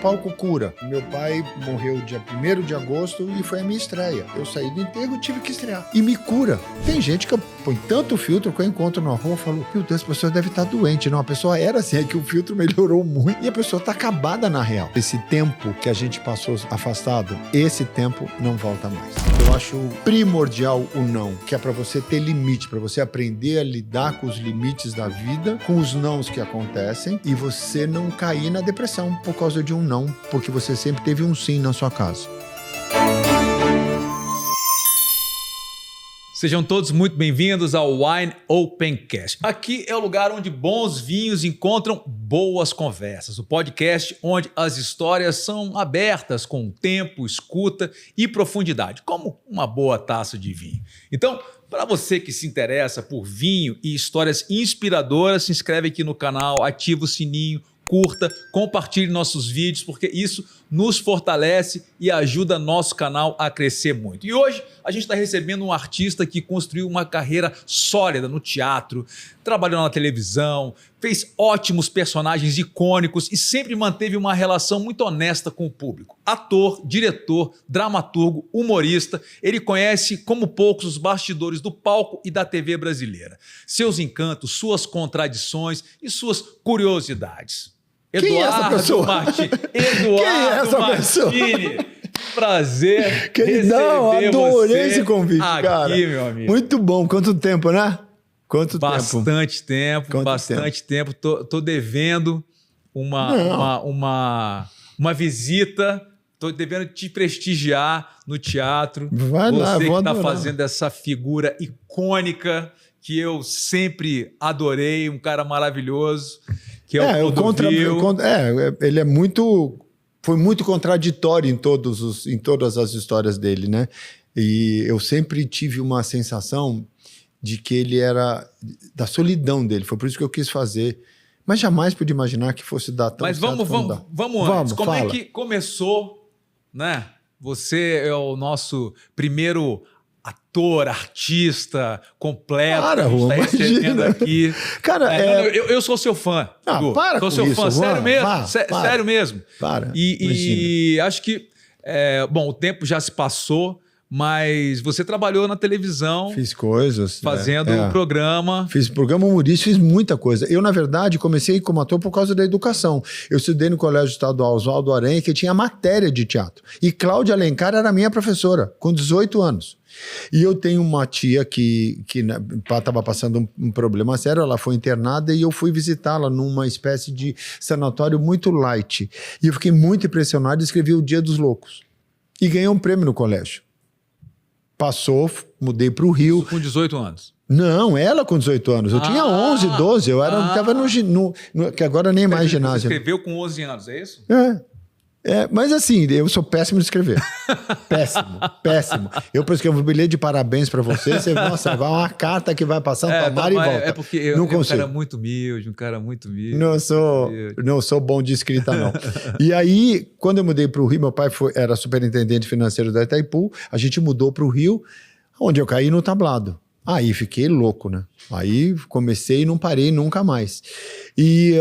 palco cura. Meu pai morreu dia 1º de agosto e foi a minha estreia. Eu saí do enterro e tive que estrear. E me cura. Tem gente que põe tanto filtro que eu encontro na rua e falo, meu Deus, a pessoa deve estar doente. Não, a pessoa era assim, é que o filtro melhorou muito e a pessoa está acabada na real. Esse tempo que a gente passou afastado, esse tempo não volta mais. Eu acho primordial o não, que é para você ter limite, para você aprender a lidar com os limites da vida, com os nãos que acontecem e você não cair na depressão por causa de um não, porque você sempre teve um sim na sua casa. Sejam todos muito bem-vindos ao Wine Opencast. Aqui é o lugar onde bons vinhos encontram boas conversas. O podcast onde as histórias são abertas com tempo, escuta e profundidade, como uma boa taça de vinho. Então, para você que se interessa por vinho e histórias inspiradoras, se inscreve aqui no canal, ativa o sininho, curta, compartilhe nossos vídeos, porque isso nos fortalece e ajuda nosso canal a crescer muito. E hoje a gente está recebendo um artista que construiu uma carreira sólida no teatro, trabalhou na televisão, fez ótimos personagens icônicos e sempre manteve uma relação muito honesta com o público. Ator, diretor, dramaturgo, humorista, ele conhece como poucos os bastidores do palco e da TV brasileira. Seus encantos, suas contradições e suas curiosidades. Quem é essa pessoa? Eduardo Martini. Prazer Queridão, adorei esse convite, aqui, cara. Meu amigo. Muito bom. Quanto tempo, né? Bastante tempo. Tô devendo uma visita. Tô devendo te prestigiar no teatro. Vai lá, você que está adorar. fazendo essa figura icônica que eu sempre adorei, um cara maravilhoso, que é o Clodovil. Ele foi muito contraditório em todas as histórias dele, né? E eu sempre tive uma sensação de que ele era da solidão dele. Foi por isso que eu quis fazer. Mas jamais pude imaginar que fosse dar tão certo. Mas vamos antes. Como fala. é que começou, né? Você é o nosso primeiro ator, artista completo. Para, que está recebendo imagina. Aqui. Cara, eu sou seu fã. Edu. Para sou com seu isso, fã, sério mesmo. para. Sério mesmo. Para. E acho que, o tempo já se passou, mas você trabalhou na televisão. Fiz coisas. Fazendo um programa. Fiz programa humorístico, fiz muita coisa. Eu, na verdade, comecei como ator por causa da educação. Eu estudei no Colégio Estadual Oswaldo Aranha, que tinha matéria de teatro. E Cláudia Alencar era minha professora, com 18 anos. E eu tenho uma tia que estava passando um problema sério, ela foi internada e eu fui visitá-la numa espécie de sanatório muito light. E eu fiquei muito impressionado e escrevi O Dia dos Loucos. E ganhei um prêmio no colégio. Passou, mudei para o Rio. Isso com 18 anos? Não, ela com 18 anos. Eu tinha 11, 12. Eu estava que agora nem mais ginásio. Você escreveu com 11 anos, é isso? Mas assim, eu sou péssimo de escrever. péssimo. Eu escrevo um bilhete de parabéns para você, nossa, vai uma carta que vai passando para mar e volta. É porque eu um cara muito humilde, Não sou bom de escrita, não. E aí, quando eu mudei para o Rio, meu pai era superintendente financeiro da Itaipu, a gente mudou para o Rio, onde eu caí no tablado. Aí fiquei louco, né? Aí comecei e não parei nunca mais. E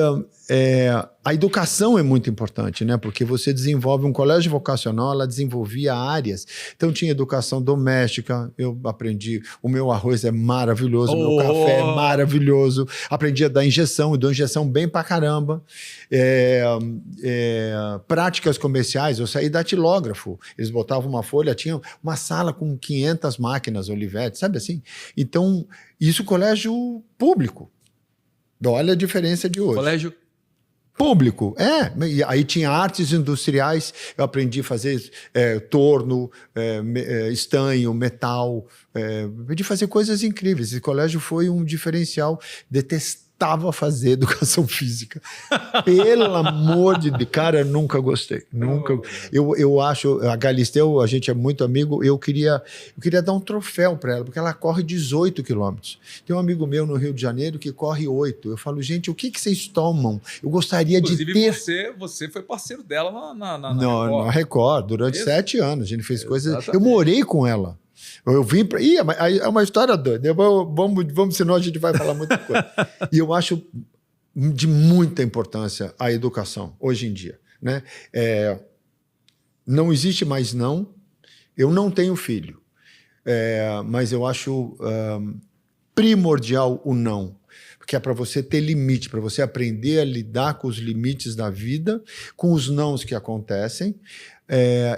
a educação é muito importante, né? Porque você desenvolve um colégio vocacional, ela desenvolvia áreas. Então tinha educação doméstica, eu aprendi, o meu arroz é maravilhoso, o meu café é maravilhoso. Aprendi a dar injeção, eu dou injeção bem pra caramba. Práticas comerciais, eu saí datilógrafo. Eles botavam uma folha, tinha uma sala com 500 máquinas Olivetti, sabe assim? Então, isso colégio público. Olha a diferença de hoje. Colégio público, e aí tinha artes industriais, eu aprendi a fazer torno, estanho, metal, aprendi a fazer coisas incríveis. Esse colégio foi um diferencial. Detestava fazer educação física. Pelo amor de Deus, cara, eu nunca gostei. Nunca. Eu acho, a Galisteu, a gente é muito amigo, eu queria dar um troféu para ela, porque ela corre 18 quilômetros. Tem um amigo meu no Rio de Janeiro que corre 8. Eu falo, gente, o que vocês tomam? Eu gostaria de ter... Inclusive, você foi parceiro dela na Record. Na Record, durante 7 anos. A gente fez coisas... Eu morei com ela. Eu vim para... é uma história doida. Vamos, senão a gente vai falar muita coisa. E eu acho de muita importância a educação, hoje em dia. né? Não existe mais não. Eu não tenho filho, mas eu acho primordial o não. Porque é para você ter limite, para você aprender a lidar com os limites da vida, com os nãos que acontecem,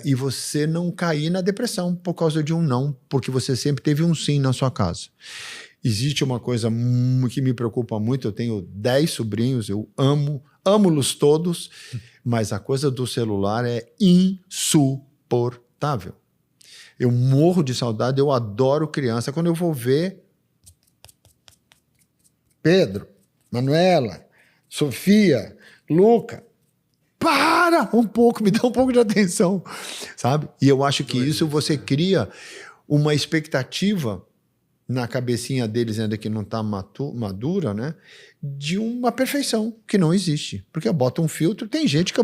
e você não cair na depressão por causa de um não, porque você sempre teve um sim na sua casa. Existe uma coisa que me preocupa muito, eu tenho 10 sobrinhos, eu amo-los todos, mas a coisa do celular é insuportável. Eu morro de saudade, eu adoro criança. Quando eu vou ver Pedro, Manuela, Sofia, Luca, para um pouco, me dá um pouco de atenção, sabe? E eu acho que isso você cria uma expectativa na cabecinha deles, ainda que não está madura, né? De uma perfeição que não existe. Porque eu boto um filtro, tem gente que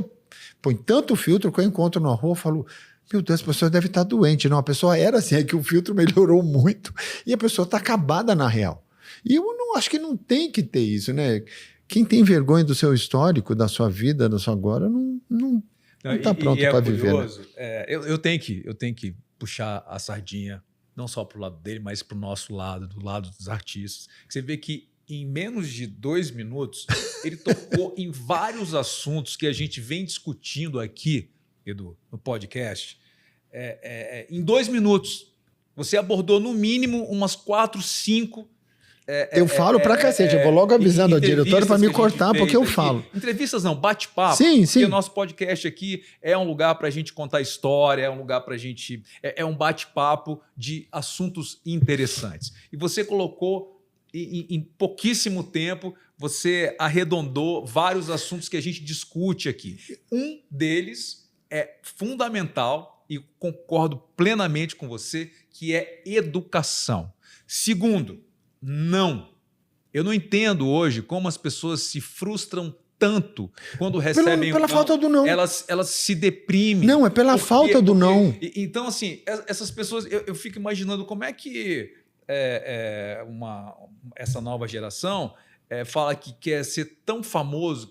põe tanto filtro que eu encontro na rua e falo, meu Deus, a pessoa deve estar doente. Não, a pessoa era assim, é que o filtro melhorou muito e a pessoa está acabada na real. E eu não acho que não tem que ter isso, né? Quem tem vergonha do seu histórico, da sua vida, da sua agora, não está pronto para viver. Né? Eu tenho que puxar a sardinha, não só para o lado dele, mas para o nosso lado, do lado dos artistas. Você vê que em menos de 2 minutos, ele tocou em vários assuntos que a gente vem discutindo aqui, Edu, no podcast. Em 2 minutos, você abordou no mínimo umas 4, 5... eu falo pra cacete, eu vou logo avisando a diretora para me cortar, porque eu falo. Entrevistas não, bate-papo. Sim. Porque o nosso podcast aqui é um lugar para a gente contar história, é um lugar para a gente... É um bate-papo de assuntos interessantes. E você colocou, em pouquíssimo tempo, você arredondou vários assuntos que a gente discute aqui. Um deles é fundamental, e concordo plenamente com você, que é educação. Segundo, não. Eu não entendo hoje como as pessoas se frustram tanto quando recebem pela falta do não. Elas se deprimem. Não, é pela falta do não. Então, assim, essas pessoas... Eu fico imaginando como é que essa nova geração fala que quer ser tão famoso,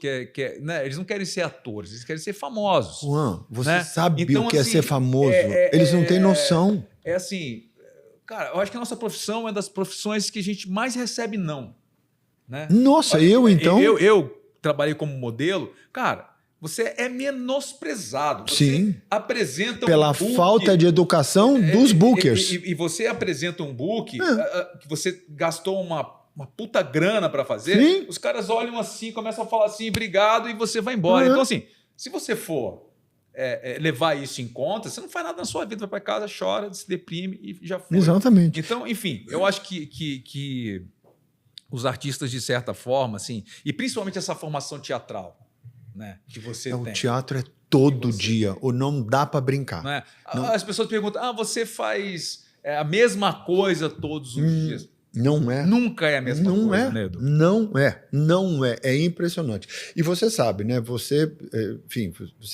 né? Eles não querem ser atores, eles querem ser famosos. Juan, você né? sabe então, o que assim, é ser famoso. Eles não têm noção. É assim... Cara, eu acho que a nossa profissão é das profissões que a gente mais recebe não. Né? Nossa, então... Eu trabalhei como modelo. Cara, você é menosprezado. Você Sim. apresenta pela book, falta de educação dos bookers. E você apresenta um book que você gastou uma puta grana para fazer. Sim. Os caras olham assim, começam a falar assim, obrigado, e você vai embora. Então, assim, se você for... levar isso em conta, você não faz nada na sua vida, vai para casa, chora, se deprime e já foi. Exatamente. Então, enfim, eu acho que os artistas, de certa forma, assim, e principalmente essa formação teatral, né, que você tem. O teatro é todo dia, ou não dá para brincar. Né? Não. As pessoas perguntam, você faz a mesma coisa todos os dias. Não é. Nunca é a mesma coisa, né, Edu? Não é. É impressionante. E você sabe, né? Você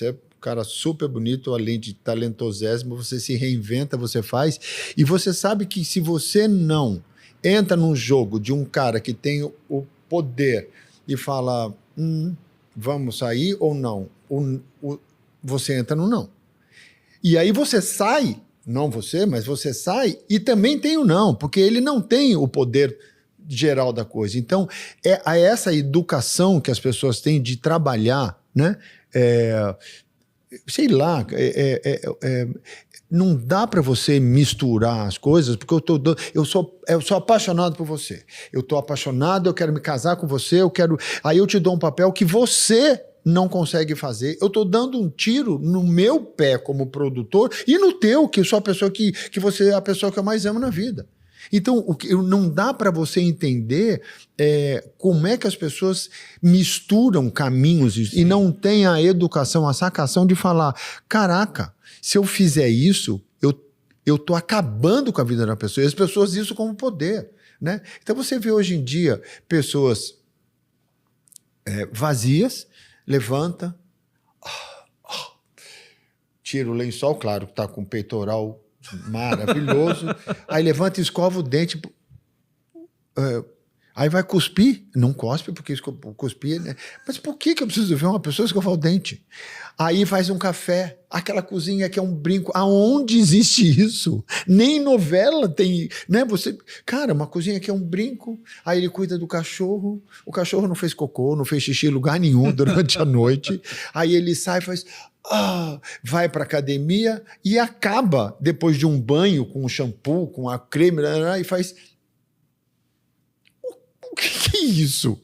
é cara super bonito, além de talentosésimo, você se reinventa, você faz, e você sabe que se você não entra num jogo de um cara que tem o poder e fala, vamos sair ou não, você entra no não. E aí você sai, não você, mas você sai e também tem o não, porque ele não tem o poder geral da coisa. Então, essa educação que as pessoas têm de trabalhar, né? Sei lá, não dá para você misturar as coisas, porque eu sou apaixonado por você. Eu estou apaixonado, eu quero me casar com você, aí eu te dou um papel que você não consegue fazer. Eu estou dando um tiro no meu pé como produtor e no teu, que eu sou a pessoa que você é a pessoa que eu mais amo na vida. Então, não dá para você entender como é que as pessoas misturam caminhos e não têm a educação, a sacação de falar, caraca, se eu fizer isso, eu estou acabando com a vida da pessoa. E as pessoas dizem isso como poder. Né? Então, você vê hoje em dia pessoas vazias, levanta, tira o lençol, claro, que está com o peitoral maravilhoso, aí levanta e escova o dente. Aí vai cuspir? Não cospe, porque cuspir... Né? Mas por que eu preciso ver uma pessoa escovar o dente? Aí faz um café, aquela cozinha que é um brinco. Aonde existe isso? Nem novela tem... Né? Cara, uma cozinha que é um brinco, aí ele cuida do cachorro, o cachorro não fez cocô, não fez xixi em lugar nenhum durante a noite, aí ele sai e faz... vai para academia e acaba, depois de um banho com o shampoo, com a creme, e faz... O que é isso?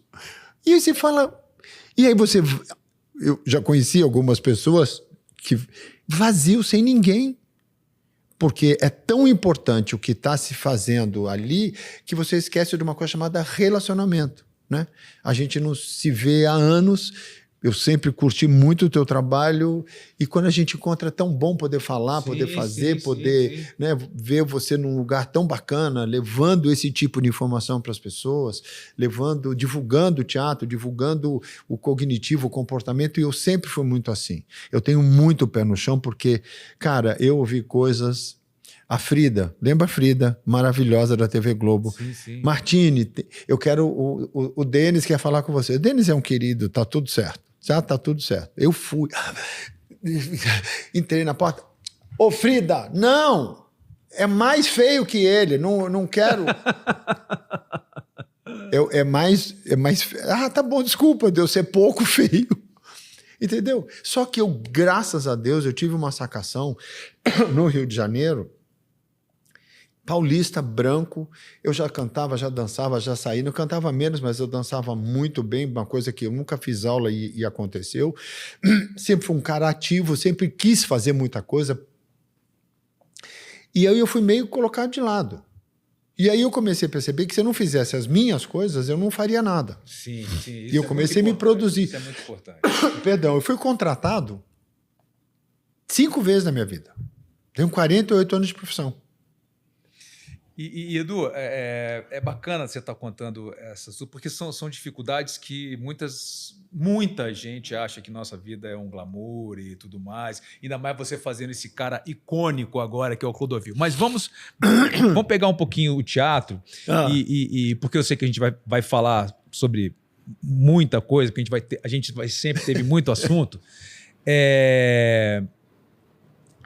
E aí você fala... E aí você... Eu já conheci algumas pessoas que vazio, sem ninguém. Porque é tão importante o que está se fazendo ali que você esquece de uma coisa chamada relacionamento, né? A gente não se vê há anos... Eu sempre curti muito o teu trabalho e quando a gente encontra é tão bom poder falar, poder fazer, poder né, ver você num lugar tão bacana, levando esse tipo de informação para as pessoas, divulgando o teatro, divulgando o cognitivo, o comportamento, e eu sempre fui muito assim. Eu tenho muito pé no chão porque, cara, eu ouvi coisas... A Frida, lembra a Frida, maravilhosa da TV Globo. Sim. Martine, eu quero... O Denis quer falar com você. O Denis é um querido, tá tudo certo. Já tá tudo certo. Eu fui. Entrei na porta. Ô, Frida, não! É mais feio que ele. Não quero. É mais. Tá bom, desculpa de eu ser pouco feio. Entendeu? Só que eu, graças a Deus, eu tive uma sacação no Rio de Janeiro. Paulista, branco, eu já cantava, já dançava, já saía, não cantava menos, mas eu dançava muito bem, uma coisa que eu nunca fiz aula e aconteceu. Sempre fui um cara ativo, sempre quis fazer muita coisa. E aí eu fui meio colocado de lado. E aí eu comecei a perceber que se eu não fizesse as minhas coisas, eu não faria nada. Sim. E eu comecei a me produzir. Isso é muito importante. Perdão, eu fui contratado 5 vezes na minha vida. Tenho 48 anos de profissão. E Edu, é bacana você estar contando essas, porque são dificuldades que muita gente acha que nossa vida é um glamour e tudo mais, ainda mais você fazendo esse cara icônico agora, que é o Clodovil. Mas vamos pegar um pouquinho o teatro, porque eu sei que a gente vai falar sobre muita coisa, porque a gente sempre teve muito assunto.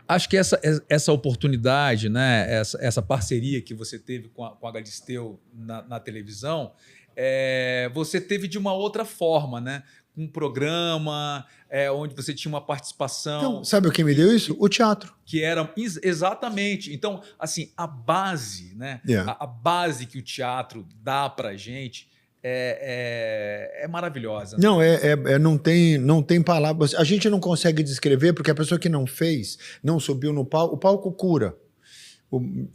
Acho que essa oportunidade, né, essa parceria que você teve com a Galisteu na televisão, você teve de uma outra forma, né? Um programa onde você tinha uma participação... Então, sabe o que me deu isso? O teatro. Que era... Exatamente. Então, assim, a base, né? A base que o teatro dá pra gente... É maravilhosa. Não, não tem palavras. A gente não consegue descrever porque a pessoa que não fez, não subiu no palco. O palco cura.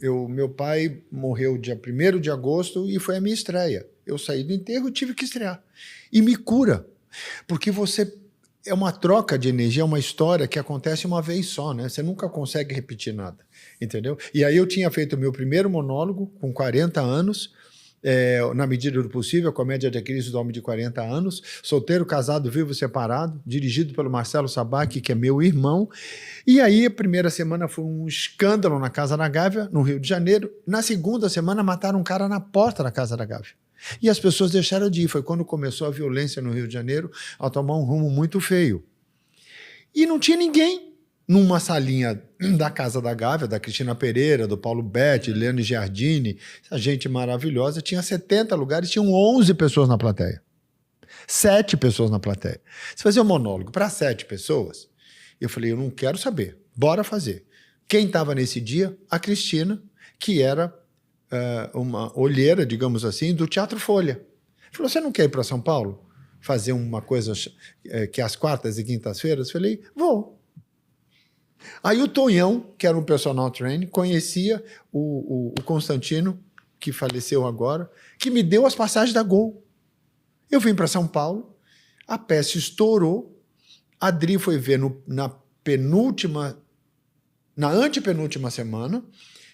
Meu pai morreu dia 1º de agosto e foi a minha estreia. Eu saí do enterro e tive que estrear. E me cura. Porque você... É uma troca de energia, é uma história que acontece uma vez só, né? Você nunca consegue repetir nada, entendeu? E aí eu tinha feito o meu primeiro monólogo com 40 anos... Na medida do possível, a comédia de crise do homem de 40 anos, solteiro, casado, vivo, separado, dirigido pelo Marcelo Sabac, que é meu irmão. E aí a primeira semana foi um escândalo na Casa da Gávea, no Rio de Janeiro. Na segunda semana mataram um cara na porta da Casa da Gávea. E as pessoas deixaram de ir. Foi quando começou a violência no Rio de Janeiro a tomar um rumo muito feio. E não tinha ninguém. Numa salinha da Casa da Gávea, da Cristina Pereira, do Paulo Betti, Eliane Giardini, essa gente maravilhosa, tinha 70 lugares, tinham 11 pessoas na plateia. 7 pessoas na plateia. Você fazia um monólogo para 7 pessoas, eu falei, eu não quero saber, bora fazer. Quem estava nesse dia? A Cristina, que era uma olheira, digamos assim, do Teatro Folha. Falou, você não quer ir para São Paulo? Fazer uma coisa que é às quartas e quintas-feiras? Eu falei, vou. Aí o Tonhão, que era um personal trainer, conhecia o Constantino, que faleceu agora, que me deu as passagens da Gol. Eu vim para São Paulo, a peça estourou, a Dri foi ver na antepenúltima semana,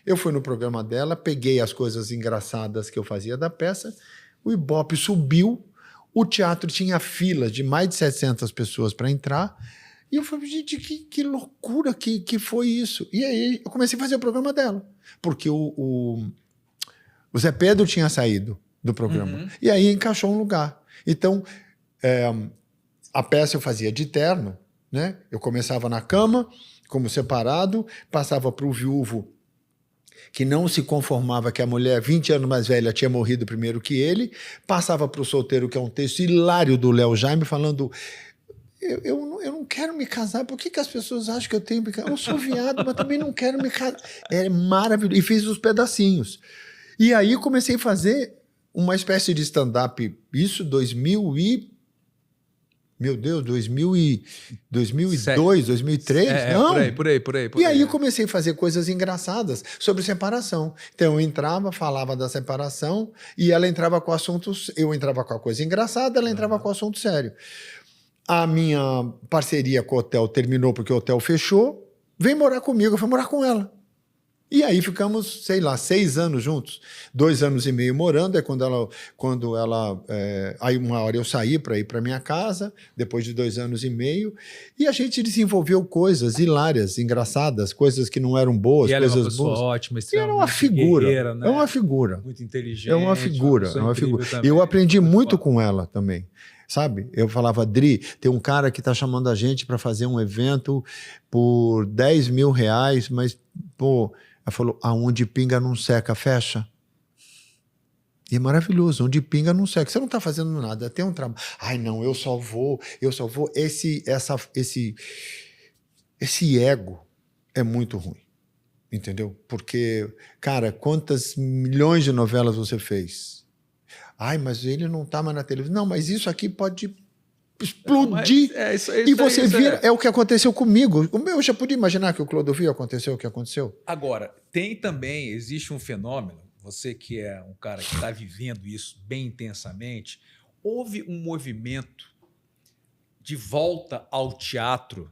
eu fui no programa dela, peguei as coisas engraçadas que eu fazia da peça, o Ibope subiu, o teatro tinha filas de mais de 700 pessoas para entrar. E eu falei, gente, que loucura que foi isso. E aí eu comecei a fazer o programa dela. Porque o Zé Pedro tinha saído do programa. E aí encaixou um lugar. Então, a peça eu fazia de terno, né? Eu começava na cama, como separado, passava para o viúvo que não se conformava que a mulher 20 anos mais velha tinha morrido primeiro que ele, passava para o solteiro, que é um texto hilário do Léo Jaime, falando... Eu não quero me casar, por que as pessoas acham que eu tenho que me casar? Eu sou viado, mas também não quero me casar. É maravilhoso. E fiz os pedacinhos. E aí comecei a fazer uma espécie de stand-up, isso 2002, 2002, 2003, não? Por aí. E aí comecei a fazer coisas engraçadas sobre separação. Então eu entrava, falava da separação, e ela entrava com assuntos, eu entrava com a coisa engraçada, ela entrava com o assunto sério. A minha parceria com o hotel terminou porque o hotel fechou. Vem morar comigo, eu fui morar com ela. E aí ficamos, sei lá, 6 anos juntos. 2 anos e meio morando. É quando ela aí uma hora eu saí para ir para minha casa, depois de 2 anos e meio. E a gente desenvolveu coisas hilárias, engraçadas, coisas que não eram boas, e ela coisas é uma pessoa boas. ótima, e era uma figura. Guerreira, né? É uma figura. Muito inteligente. É uma figura. Eu aprendi muito com ela também. Sabe? Eu falava, Dri, tem um cara que está chamando a gente para fazer um evento por R$10 mil, mas, pô, ela falou, aonde pinga não seca, fecha. E é maravilhoso, onde pinga não seca. Você não está fazendo nada, tem um trabalho. Ai, não, eu só vou. Esse ego é muito ruim, entendeu? Porque, cara, quantas milhões de novelas você fez? Ai, mas ele não está mais na televisão. Não, mas isso aqui pode explodir. E você vira... É o que aconteceu comigo. Eu já podia imaginar que o Clodovil aconteceu o que aconteceu. Agora, existe um fenômeno, você que é um cara que está vivendo isso bem intensamente, houve um movimento de volta ao teatro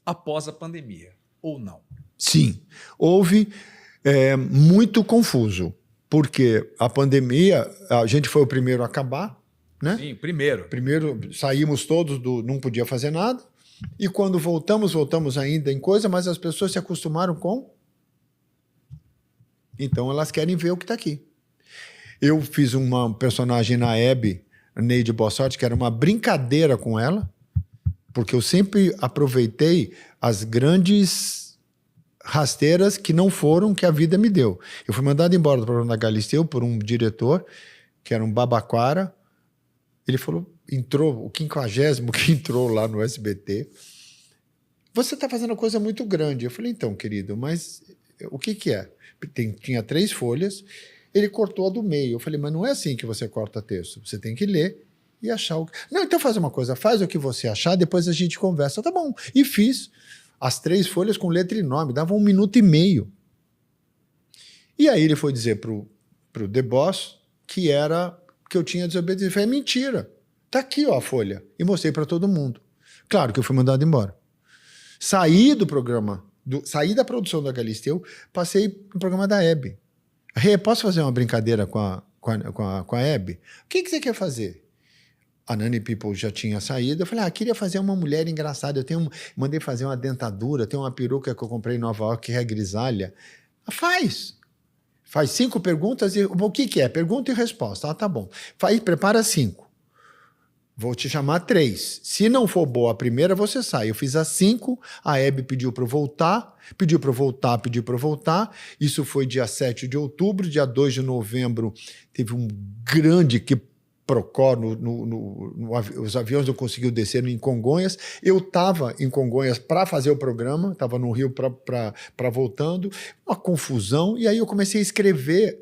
após a pandemia, ou não? Sim, houve muito confuso. Porque a pandemia, a gente foi o primeiro a acabar, né? Sim, primeiro. Primeiro saímos todos não podia fazer nada. E quando voltamos ainda em coisa, mas as pessoas se acostumaram com... Então elas querem ver o que está aqui. Eu fiz uma personagem na Hebe, Neide Bossart, que era uma brincadeira com ela, porque eu sempre aproveitei as grandes... rasteiras que não foram que a vida me deu. Eu fui mandado embora do programa da Galisteu por um diretor, que era um babaquara. Ele falou, entrou, o 50º que entrou lá no SBT. Você está fazendo coisa muito grande. Eu falei, então, querido, mas o que é? Tinha 3 folhas, ele cortou a do meio. Eu falei, mas não é assim que você corta texto. Você tem que ler e achar o... Não, então faz uma coisa, faz o que você achar, depois a gente conversa. Tá bom. E fiz... As 3 folhas com letra e nome, davam 1 minuto e meio. E aí ele foi dizer pro The Boss que eu tinha desobedecido. Eu falei, é mentira. Tá aqui, ó, a folha. E mostrei para todo mundo. Claro que eu fui mandado embora. Saí do programa, saí da produção da Galisteu, passei no programa da Hebe. Posso fazer uma brincadeira com a Hebe? O que você quer fazer? A Nani People já tinha saído. Eu falei, queria fazer uma mulher engraçada. Mandei fazer uma dentadura, tem uma peruca que eu comprei em Nova York, que é grisalha. Faz 5 perguntas e o que é? Pergunta e resposta. Tá bom. Prepara 5. Vou te chamar 3. Se não for boa a primeira, você sai. Eu fiz as 5, a Hebe pediu para eu voltar, pediu para eu voltar. Isso foi dia 7 de outubro, dia 2 de novembro teve um grande Procó, os aviões não conseguiam descer em Congonhas. Eu estava em Congonhas para fazer o programa, estava no Rio para voltando, uma confusão, e aí eu comecei a escrever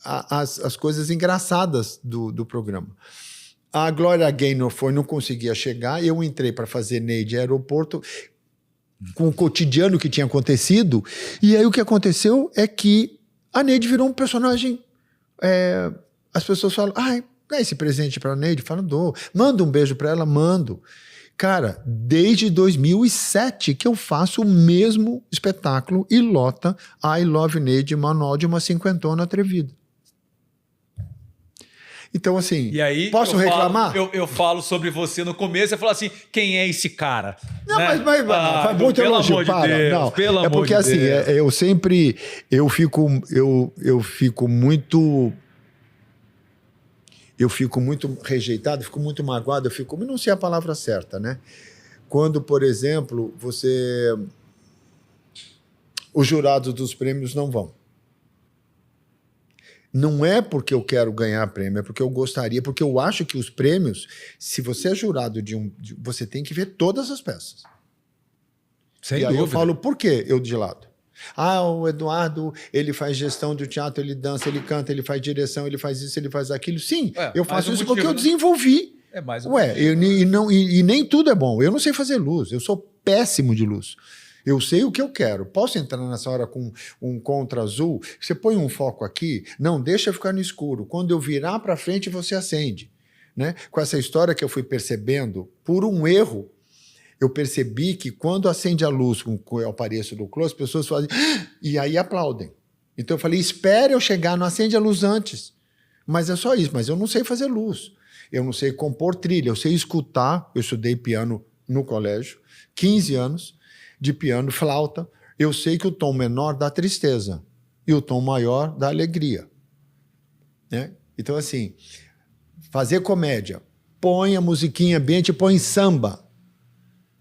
as coisas engraçadas do programa. A Glória Gaynor não conseguia chegar, eu entrei para fazer Neide aeroporto, com o cotidiano que tinha acontecido, e aí o que aconteceu é que a Neide virou um personagem... as pessoas falam, dá esse presente para a Neide? Fala, dou. Manda um beijo para ela? Mando. Cara, desde 2007 que eu faço o mesmo espetáculo e lota I Love Neide, manual de uma cinquentona atrevida. Então, assim, e aí, posso reclamar? Eu falo sobre você no começo, você fala assim, quem é esse cara? Não, né? mas faz muito elogio, para. De não, pelo amor porque de assim, eu fico muito... eu fico muito rejeitado, fico muito magoado, não sei a palavra certa, né? Quando, por exemplo, os jurados dos prêmios não vão. Não é porque eu quero ganhar prêmio, é porque eu gostaria, porque eu acho que os prêmios, se você é jurado você tem que ver todas as peças. Sem dúvida. Aí eu falo, por quê eu de lado? O Eduardo, ele faz gestão do teatro, ele dança, ele canta, ele faz direção, ele faz isso, ele faz aquilo. Sim, eu faço isso porque eu desenvolvi. É mais um e nem tudo é bom. Eu não sei fazer luz, eu sou péssimo de luz. Eu sei o que eu quero. Posso entrar nessa hora com um contra azul? Você põe um foco aqui? Não, deixa ficar no escuro. Quando eu virar para frente, você acende. Né? Com essa história que eu fui percebendo, por um erro, eu percebi que quando acende a luz com eu apareço do close, as pessoas fazem e aí aplaudem. Então eu falei, espere eu chegar, não acende a luz antes. Mas é só isso, mas eu não sei fazer luz. Eu não sei compor trilha, eu sei escutar. Eu estudei piano no colégio, 15 anos, de piano, flauta. Eu sei que o tom menor dá tristeza e o tom maior dá alegria. Né? Então, assim, fazer comédia, põe a musiquinha ambiente, põe samba.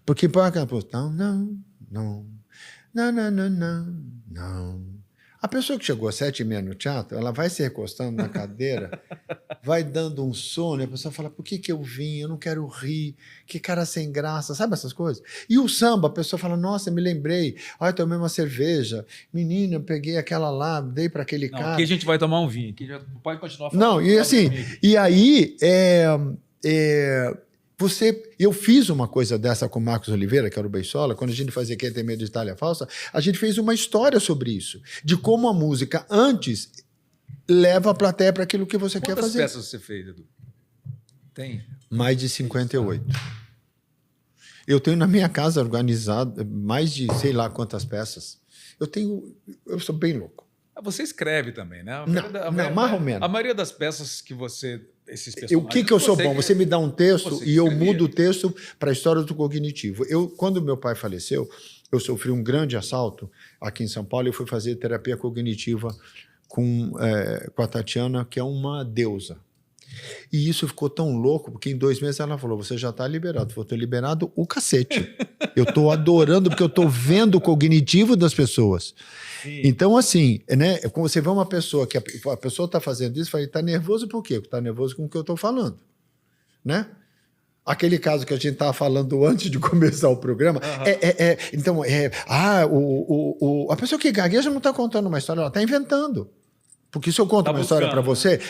Porque põe aquela coisa, não. A pessoa que chegou às 7h30 no teatro, ela vai se recostando na cadeira, vai dando um sono, e a pessoa fala, por que eu vim? Eu não quero rir, que cara sem graça, sabe essas coisas? E o samba, a pessoa fala, nossa, me lembrei, eu tomei uma cerveja, menina, eu peguei aquela lá, dei para aquele cara. Aqui a gente vai tomar um vinho, aqui já pode continuar falando. Não, e assim, e aí, eu fiz uma coisa dessa com o Marcos Oliveira, que era o Beisola, quando a gente fazia Quem Tem Medo de Itália Falsa, a gente fez uma história sobre isso, de como a música antes leva a plateia para aquilo que você quer fazer. Quantas peças você fez, Edu? Tem? Mais de 58. Eu tenho na minha casa organizado mais de sei lá quantas peças. Eu sou bem louco. Você escreve também, né? Mais ou menos. A maioria das peças que você... Esses personagens, o que eu sou bom? Você me dá um texto e eu mudo o texto para a história do cognitivo. Quando meu pai faleceu, eu sofri um grande assalto aqui em São Paulo e eu fui fazer terapia cognitiva com a Tatiana, que é uma deusa. E isso ficou tão louco, porque em 2 meses ela falou, você já está liberado. Eu estou liberado o cacete. Eu estou adorando, porque eu estou vendo o cognitivo das pessoas. Sim. Então, assim, né, quando você vê uma pessoa que a pessoa está fazendo isso, fala, está nervoso por quê? Está nervoso com o que eu estou falando. Né? Aquele caso que a gente estava falando antes de começar o programa, a pessoa que gagueja não está contando uma história, ela está inventando. Porque se eu conto uma história para você,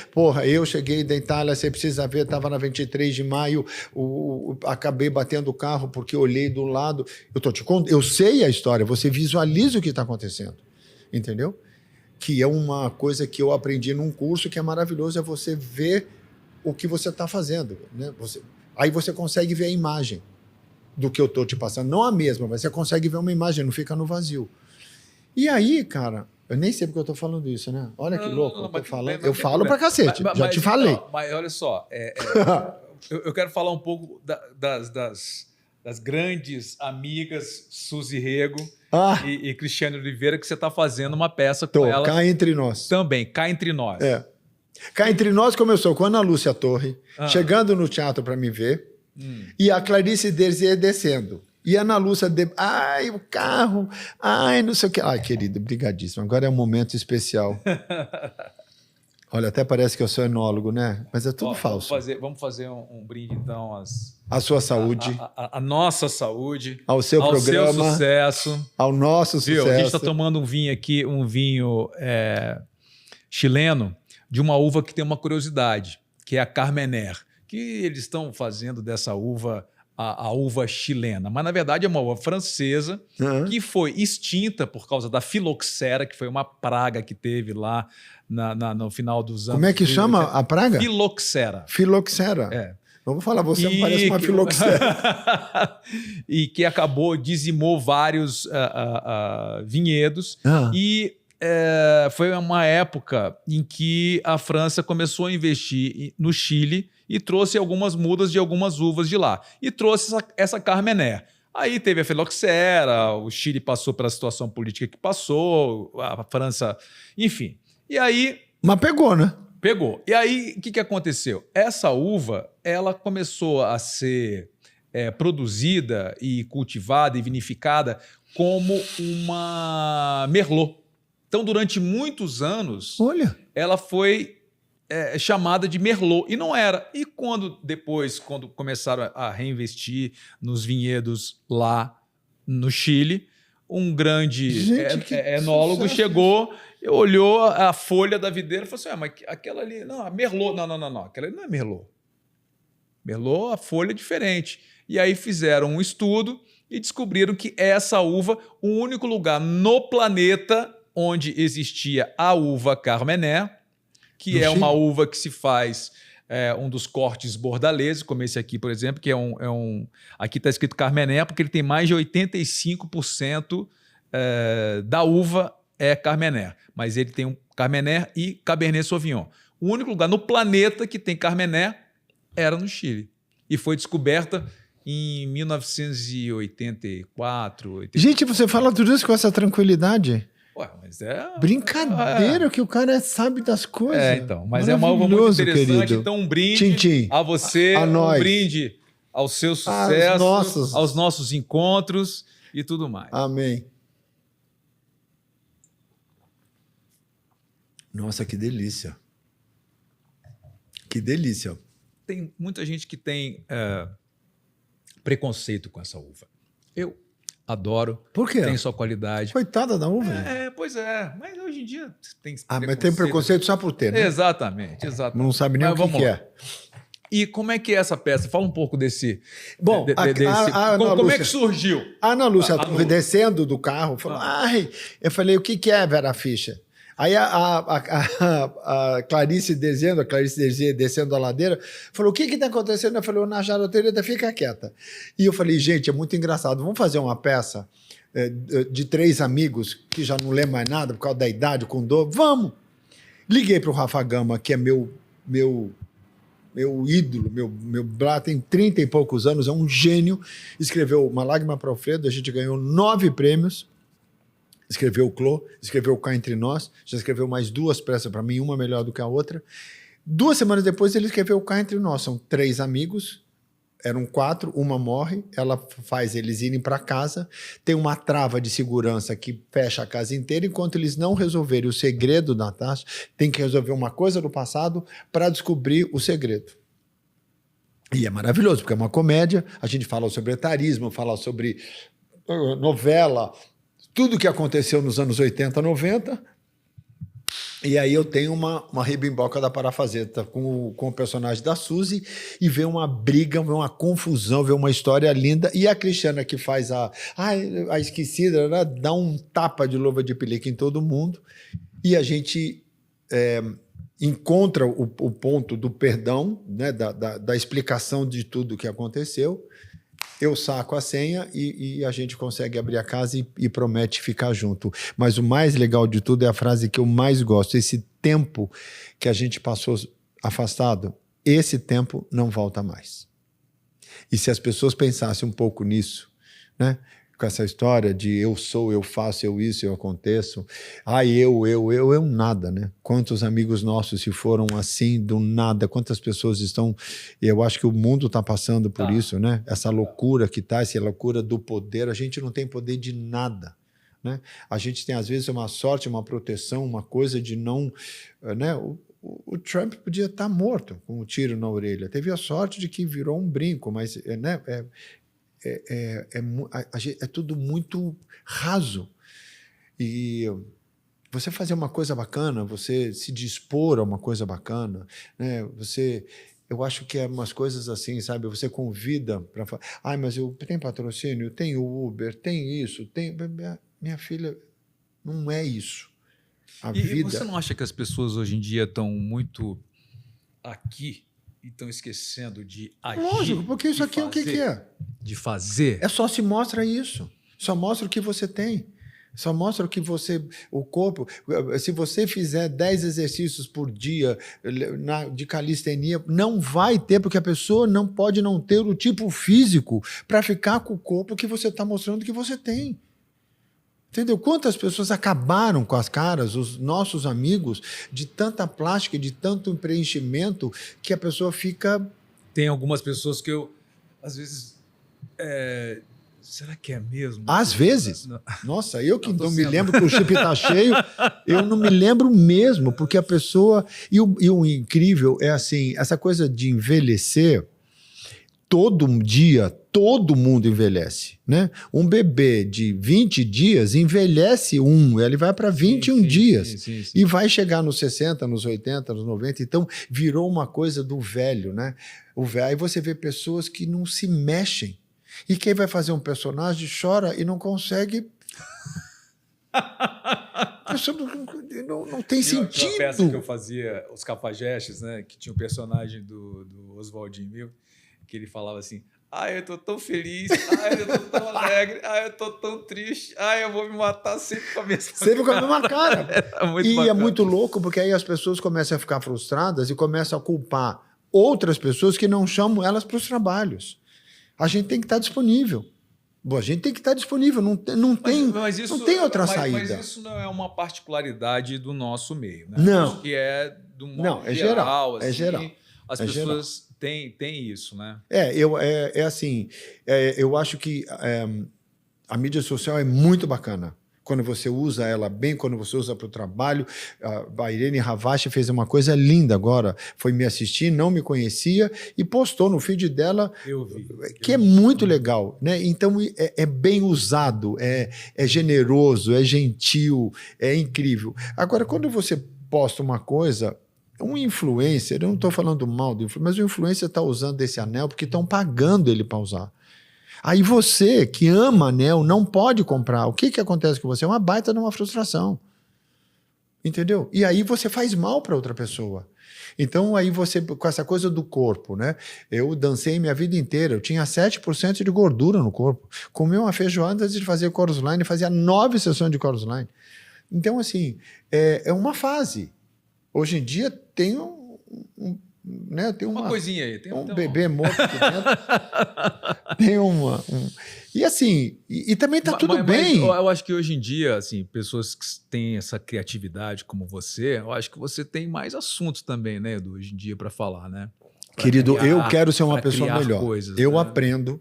eu cheguei da Itália, você precisa ver, estava na 23 de maio, acabei batendo o carro porque olhei do lado. Eu tô te contando, eu sei a história, você visualiza o que está acontecendo. Entendeu? Que é uma coisa que eu aprendi num curso que é maravilhoso, é você ver o que você está fazendo. Né? Aí você consegue ver a imagem do que eu estou te passando. Não a mesma, mas você consegue ver uma imagem, não fica no vazio. E aí, cara... Eu nem sei porque eu estou falando isso, né? Olha que louco, eu falo pra cacete, já te falei. Não, mas olha só, eu quero falar um pouco das grandes amigas Suzy Rego e Cristiane Oliveira, que você está fazendo uma peça com ela. Cá Entre Nós. Também, Cá Entre Nós. Cá Entre Nós começou com a Ana Lúcia Torre, chegando no teatro para me ver, e a Clarice Derzier descendo. E a Ana Lúcia, o carro, não sei o quê. Ai, querido, brigadíssimo. Agora é um momento especial. Olha, até parece que eu sou enólogo, né? Mas é tudo falso. Vamos fazer um brinde, então, à sua saúde. A nossa saúde. Ao seu programa. Ao seu sucesso. Ao nosso sucesso. A gente está tomando um vinho aqui, um vinho chileno, de uma uva que tem uma curiosidade, que é a Carmener, que eles estão fazendo dessa uva... A uva chilena, mas na verdade é uma uva francesa que foi extinta por causa da filoxera, que foi uma praga que teve lá no final dos anos. Como é que chama a praga? Filoxera. Filoxera. Vamos falar, você não parece uma filoxera. E que dizimou vários vinhedos e foi uma época em que a França começou a investir no Chile e trouxe algumas mudas de algumas uvas de lá. E trouxe essa Carmener. Aí teve a filoxera, o Chile passou pela situação política que passou, a França... Enfim. E aí... Mas pegou, né? Pegou. E aí, o que aconteceu? Essa uva, ela começou a ser produzida e cultivada e vinificada como uma Merlot. Então, durante muitos anos, Olha, ela foi chamada de Merlot, e não era. E quando começaram a reinvestir nos vinhedos lá no Chile, um grande Gente, que enólogo sucesso. chegou, olhou a folha da videira e falou assim, mas aquela ali, não, a Merlot, não, aquela ali não é Merlot. Merlot, a folha é diferente. E aí fizeram um estudo e descobriram que essa uva, o único lugar no planeta onde existia a uva Carmener, que No é uma Chile? uva que se faz um dos cortes bordaleses, como esse aqui, por exemplo, que aqui está escrito Carmener, porque ele tem mais de 85% da uva é Carmener. Mas ele tem um Carmener e Cabernet Sauvignon. O único lugar no planeta que tem Carmener era no Chile. E foi descoberta em 1984. 85. Gente, você fala tudo isso com essa tranquilidade? Ué, mas Brincadeira que o cara sabe das coisas. Então. Mas é uma uva muito Maravilhoso, interessante. querido. Então, um brinde Tchim-tchim. a você, A nós. um brinde ao seu sucesso, nossas. aos nossos encontros e tudo mais. Amém. Nossa, que delícia. Que delícia. Tem muita gente que tem preconceito com essa uva. Eu adoro, Por quê? tem sua qualidade. Coitada da uva. gente. Pois é, mas hoje em dia tem Mas tem preconceito só por ter, né? Exatamente. Não sabe nem Mas o que vamos lá. é. E como é que é essa peça? Fala um pouco desse... Bom, como é que surgiu? A Ana Lúcia A Ana- descendo do carro, falou, eu falei, o que é Vera Fischer? Aí a Clarice descendo, descendo a ladeira, falou, o que está acontecendo? Eu falei, na jaroteira, fica quieta. E eu falei, gente, é muito engraçado, vamos fazer uma peça de 3 amigos, que já não lembram mais nada, por causa da idade, com dor, vamos! Liguei para o Rafa Gama, que é meu ídolo, meu tem 30 e poucos anos, é um gênio, escreveu Uma Lágrima para Alfredo, a gente ganhou 9 prêmios, escreveu o Clô, escreveu Cá Entre Nós, já escreveu mais 2 peças para mim, uma melhor do que a outra. 2 semanas depois ele escreveu Cá Entre Nós, são 3 amigos, eram 4, uma morre, ela faz eles irem para casa, tem uma trava de segurança que fecha a casa inteira, enquanto eles não resolverem o segredo da taça, tem que resolver uma coisa do passado para descobrir o segredo. E é maravilhoso, porque é uma comédia, a gente fala sobre etarismo, fala sobre novela, tudo que aconteceu nos anos 80, 90, e aí eu tenho uma ribimboca da Parafazeta com o personagem da Suzy e vê uma briga, vê uma confusão, vê uma história linda, e a Cristiana que faz a esquecida, né, dá um tapa de luva de pelica em todo mundo, e a gente encontra o ponto do perdão, né, da explicação de tudo que aconteceu. Eu saco a senha e a gente consegue abrir a casa e promete ficar junto. Mas o mais legal de tudo é a frase que eu mais gosto. Esse tempo que a gente passou afastado, esse tempo não volta mais. E se as pessoas pensassem um pouco nisso, né? Com essa história de eu sou, eu faço, eu isso, eu aconteço. Eu nada, né? Quantos amigos nossos se foram assim, do nada, quantas pessoas estão... Eu acho que o mundo está passando por isso, né? Essa loucura que está, essa loucura do poder. A gente não tem poder de nada, né? A gente tem, às vezes, uma sorte, uma proteção, uma coisa de não... né? O Trump podia estar morto com um tiro na orelha. Teve a sorte de que virou um brinco, mas... né? É tudo muito raso. E você fazer uma coisa bacana, você se dispor a uma coisa bacana, né? Eu acho que é umas coisas assim, sabe? Você convida para falar, mas eu tenho patrocínio, tenho Uber, tem isso, tem... Minha filha, não é isso. E você não acha que as pessoas hoje em dia estão muito aqui e estão esquecendo de agir? Lógico, porque isso aqui é o que é. De fazer? Só se mostra isso. Só mostra o que você tem. Só mostra o que o corpo... Se você fizer 10 exercícios por dia de calistenia, não vai ter, porque a pessoa não pode não ter o tipo físico para ficar com o corpo que você está mostrando que você tem. Entendeu? Quantas pessoas acabaram com as caras, os nossos amigos, de tanta plástica, de tanto preenchimento, que a pessoa fica... Tem algumas pessoas que eu, às vezes... Será que é mesmo? Às vezes. Não. Nossa, eu que não me sendo. lembro que o chip está cheio, eu não me lembro mesmo, porque a pessoa... E o incrível é assim, essa coisa de envelhecer, todo dia, todo mundo envelhece, né? Um bebê de 20 dias envelhece ele vai para 21 dias. Sim. E vai chegar nos 60, nos 80, nos 90. Então, virou uma coisa do velho, né? Aí você vê pessoas que não se mexem. E quem vai fazer um personagem chora e não consegue. Não tem sentido. Tinha uma peça que eu fazia, Os Cafajestes, né? Que tinha um personagem do Oswaldinho Mil, que ele falava assim: eu tô tão feliz, eu tô tão alegre, eu tô tão triste, eu vou me matar sempre com a mesma cara. Sempre com a mesma cara. Muito e bacana. É muito louco, porque aí as pessoas começam a ficar frustradas e começam a culpar outras pessoas que não chamam elas para os trabalhos. A gente tem que estar disponível. A gente tem que estar disponível, não tem outra saída. Mas isso não é uma particularidade do nosso meio, né? Não. Acho que é do modo Não, é geral. geral. É geral. As pessoas têm isso, né? Eu acho que a mídia social é muito bacana. Quando você usa ela bem, quando você usa para o trabalho. A Irene Ravache fez uma coisa linda agora. Foi me assistir, não me conhecia e postou no feed dela. Eu vi. Que é muito legal, né? Então é bem usado, é generoso, é gentil, é incrível. Agora, quando você posta uma coisa, um influencer, eu não estou falando mal do influencer, mas o influencer está usando esse anel porque estão pagando ele para usar. Aí você, que ama anel, não pode comprar. O que acontece com você? É uma baita de uma frustração. Entendeu? E aí você faz mal para outra pessoa. Então aí você, com essa coisa do corpo, né? Eu dancei minha vida inteira, eu tinha 7% de gordura no corpo. Comia uma feijoada antes de fazer chorus line, fazia 9 sessões de chorus line. Então, assim, é uma fase. Hoje em dia tem né? Tem uma coisinha aí. Tem bebê morto aqui dentro. Tem E assim, e também tá tudo bem. Mas eu acho que hoje em dia, assim, pessoas que têm essa criatividade como você, eu acho que você tem mais assuntos também, né, Edu, hoje em dia para falar, né? Querido, eu quero ser uma pessoa melhor. Eu né? aprendo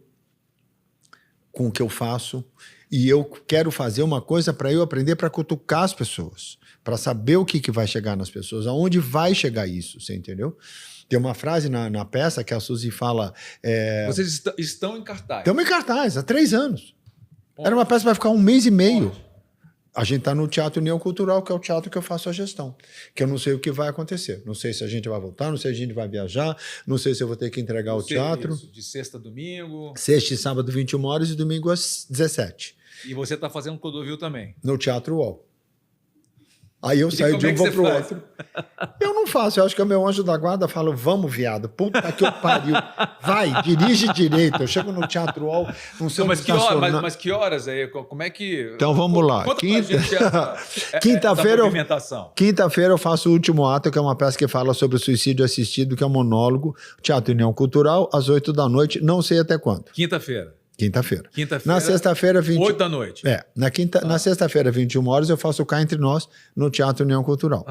com o que eu faço e eu quero fazer uma coisa para eu aprender para cutucar as pessoas, para saber o que vai chegar nas pessoas, aonde vai chegar isso, você entendeu? Tem uma frase na peça que a Suzy fala... Vocês estão em cartaz. Estamos em cartaz, há 3 anos. Era uma peça que vai ficar 1 mês e meio. A gente está no Teatro União Cultural, que é o teatro que eu faço a gestão. Que eu não sei o que vai acontecer. Não sei se a gente vai voltar, não sei se a gente vai viajar, não sei se eu vou ter que entregar o teatro. Isso, de sexta a domingo. Sexta e sábado, 21 horas, e domingo às 17. E você está fazendo Clodovil também? No Teatro UOL. Aí eu saio de um, vou pro outro. Eu não faço, eu acho que é o meu anjo da guarda, falo, vamos, viado, puta que eu pariu. Vai, dirige direito. Eu chego no Teatro UOL, não sei mas que horas aí? Como é que... Então vamos lá. Quinta-feira eu faço o Último Ato, que é uma peça que fala sobre o suicídio assistido, que é um monólogo. Teatro União Cultural, às 8 da noite, não sei até quando. Quinta-feira. Na sexta-feira, 8 da noite. Na sexta-feira, 21 horas, eu faço o Cá Entre Nós no Teatro União Cultural.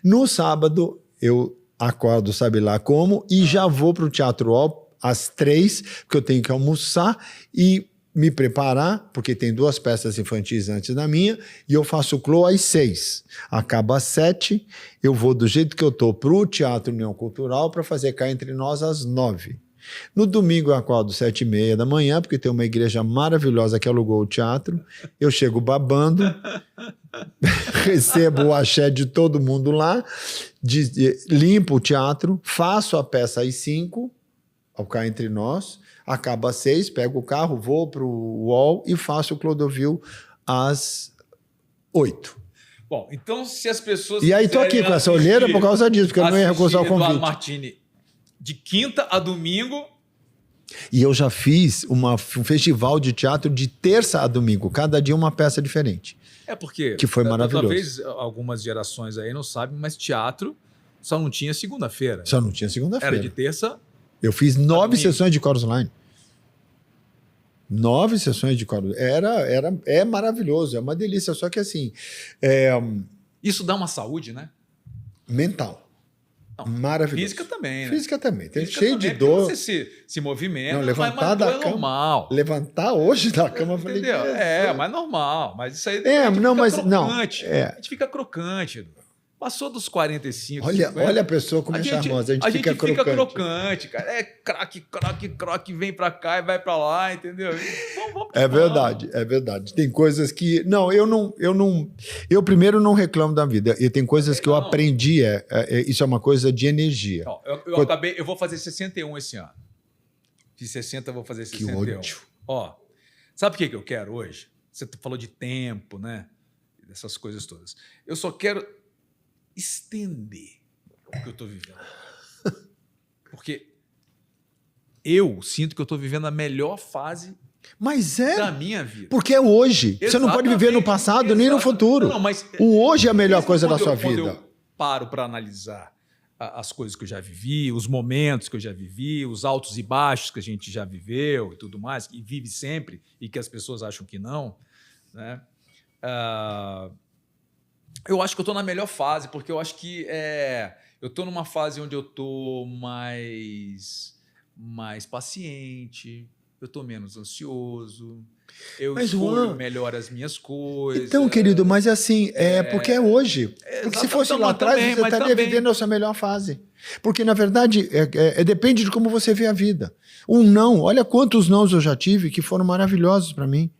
No sábado, eu acordo, sabe lá como, e já vou para o Teatro UOL às 3, porque eu tenho que almoçar e me preparar, porque tem 2 peças infantis antes da minha, e eu faço o CLO às 6. Acaba às 7, eu vou do jeito que eu estou para o Teatro União Cultural para fazer Cá Entre Nós às 9. No domingo eu acordo 7h30 da manhã, porque tem uma igreja maravilhosa que alugou o teatro. Eu chego babando, recebo o axé de todo mundo lá, limpo o teatro, faço a peça às 5, ao Cá Entre Nós, acaba às 6, pego o carro, vou para o UOL e faço o Clodovil às 8. Bom, então se as pessoas... E aí tô aqui com essa olheira por causa disso, porque eu não ia recusar o convite. Eduardo Martini, de quinta a domingo. E eu já fiz um festival de teatro de terça a domingo, cada dia uma peça diferente. Porque... Que foi maravilhoso. Talvez algumas gerações aí não sabem, mas teatro só não tinha segunda-feira. Só não tinha segunda-feira. Era de terça. Eu fiz 9 sessões de chorus line. 9 sessões de quadro. É maravilhoso, é uma delícia. Só que assim, Isso dá uma saúde, né? mental. Não, Maravilhoso. Física também, né? Física também. Tem Física cheio também, de dor. Você se movimenta, Não, levantar da cama. normal. Levantar hoje da cama, eu falei, Entendeu? Jesus. Mas normal. Mas isso aí É, a gente não, fica mas crocante. não, é. A gente fica crocante. Passou dos 45, Olha, 50, olha a pessoa como é charmosa. A gente fica crocante. cara. É croque, vem pra cá e vai pra lá, entendeu? Vamos É verdade, é verdade. Tem coisas que... Não, eu primeiro não reclamo da vida. E tem coisas que eu aprendi, isso é uma coisa de energia. Ó, eu vou fazer 61 esse ano. Fiz 60, eu vou fazer 61. Que ódio. Ó, sabe o que eu quero hoje? Você falou de tempo, né? Dessas coisas todas. Eu só quero estender o que eu estou vivendo. Porque eu sinto que eu estou vivendo a melhor fase da minha vida. Porque é hoje. Você não pode viver no passado nem no futuro. Não, mas o hoje é a melhor coisa da sua quando vida. eu paro para analisar as coisas que eu já vivi, os momentos que eu já vivi, os altos e baixos que a gente já viveu e tudo mais, e vive sempre, e que as pessoas acham que não, né? Eu acho que eu estou na melhor fase, porque eu acho que eu estou numa fase onde eu estou mais paciente, eu estou menos ansioso, eu escolho melhor as minhas coisas. Então, querido, mas assim, porque é hoje. Porque se fosse lá atrás, você estaria vivendo a sua melhor fase. Porque, na verdade, depende de como você vê a vida. Olha quantos nãos eu já tive que foram maravilhosos para mim.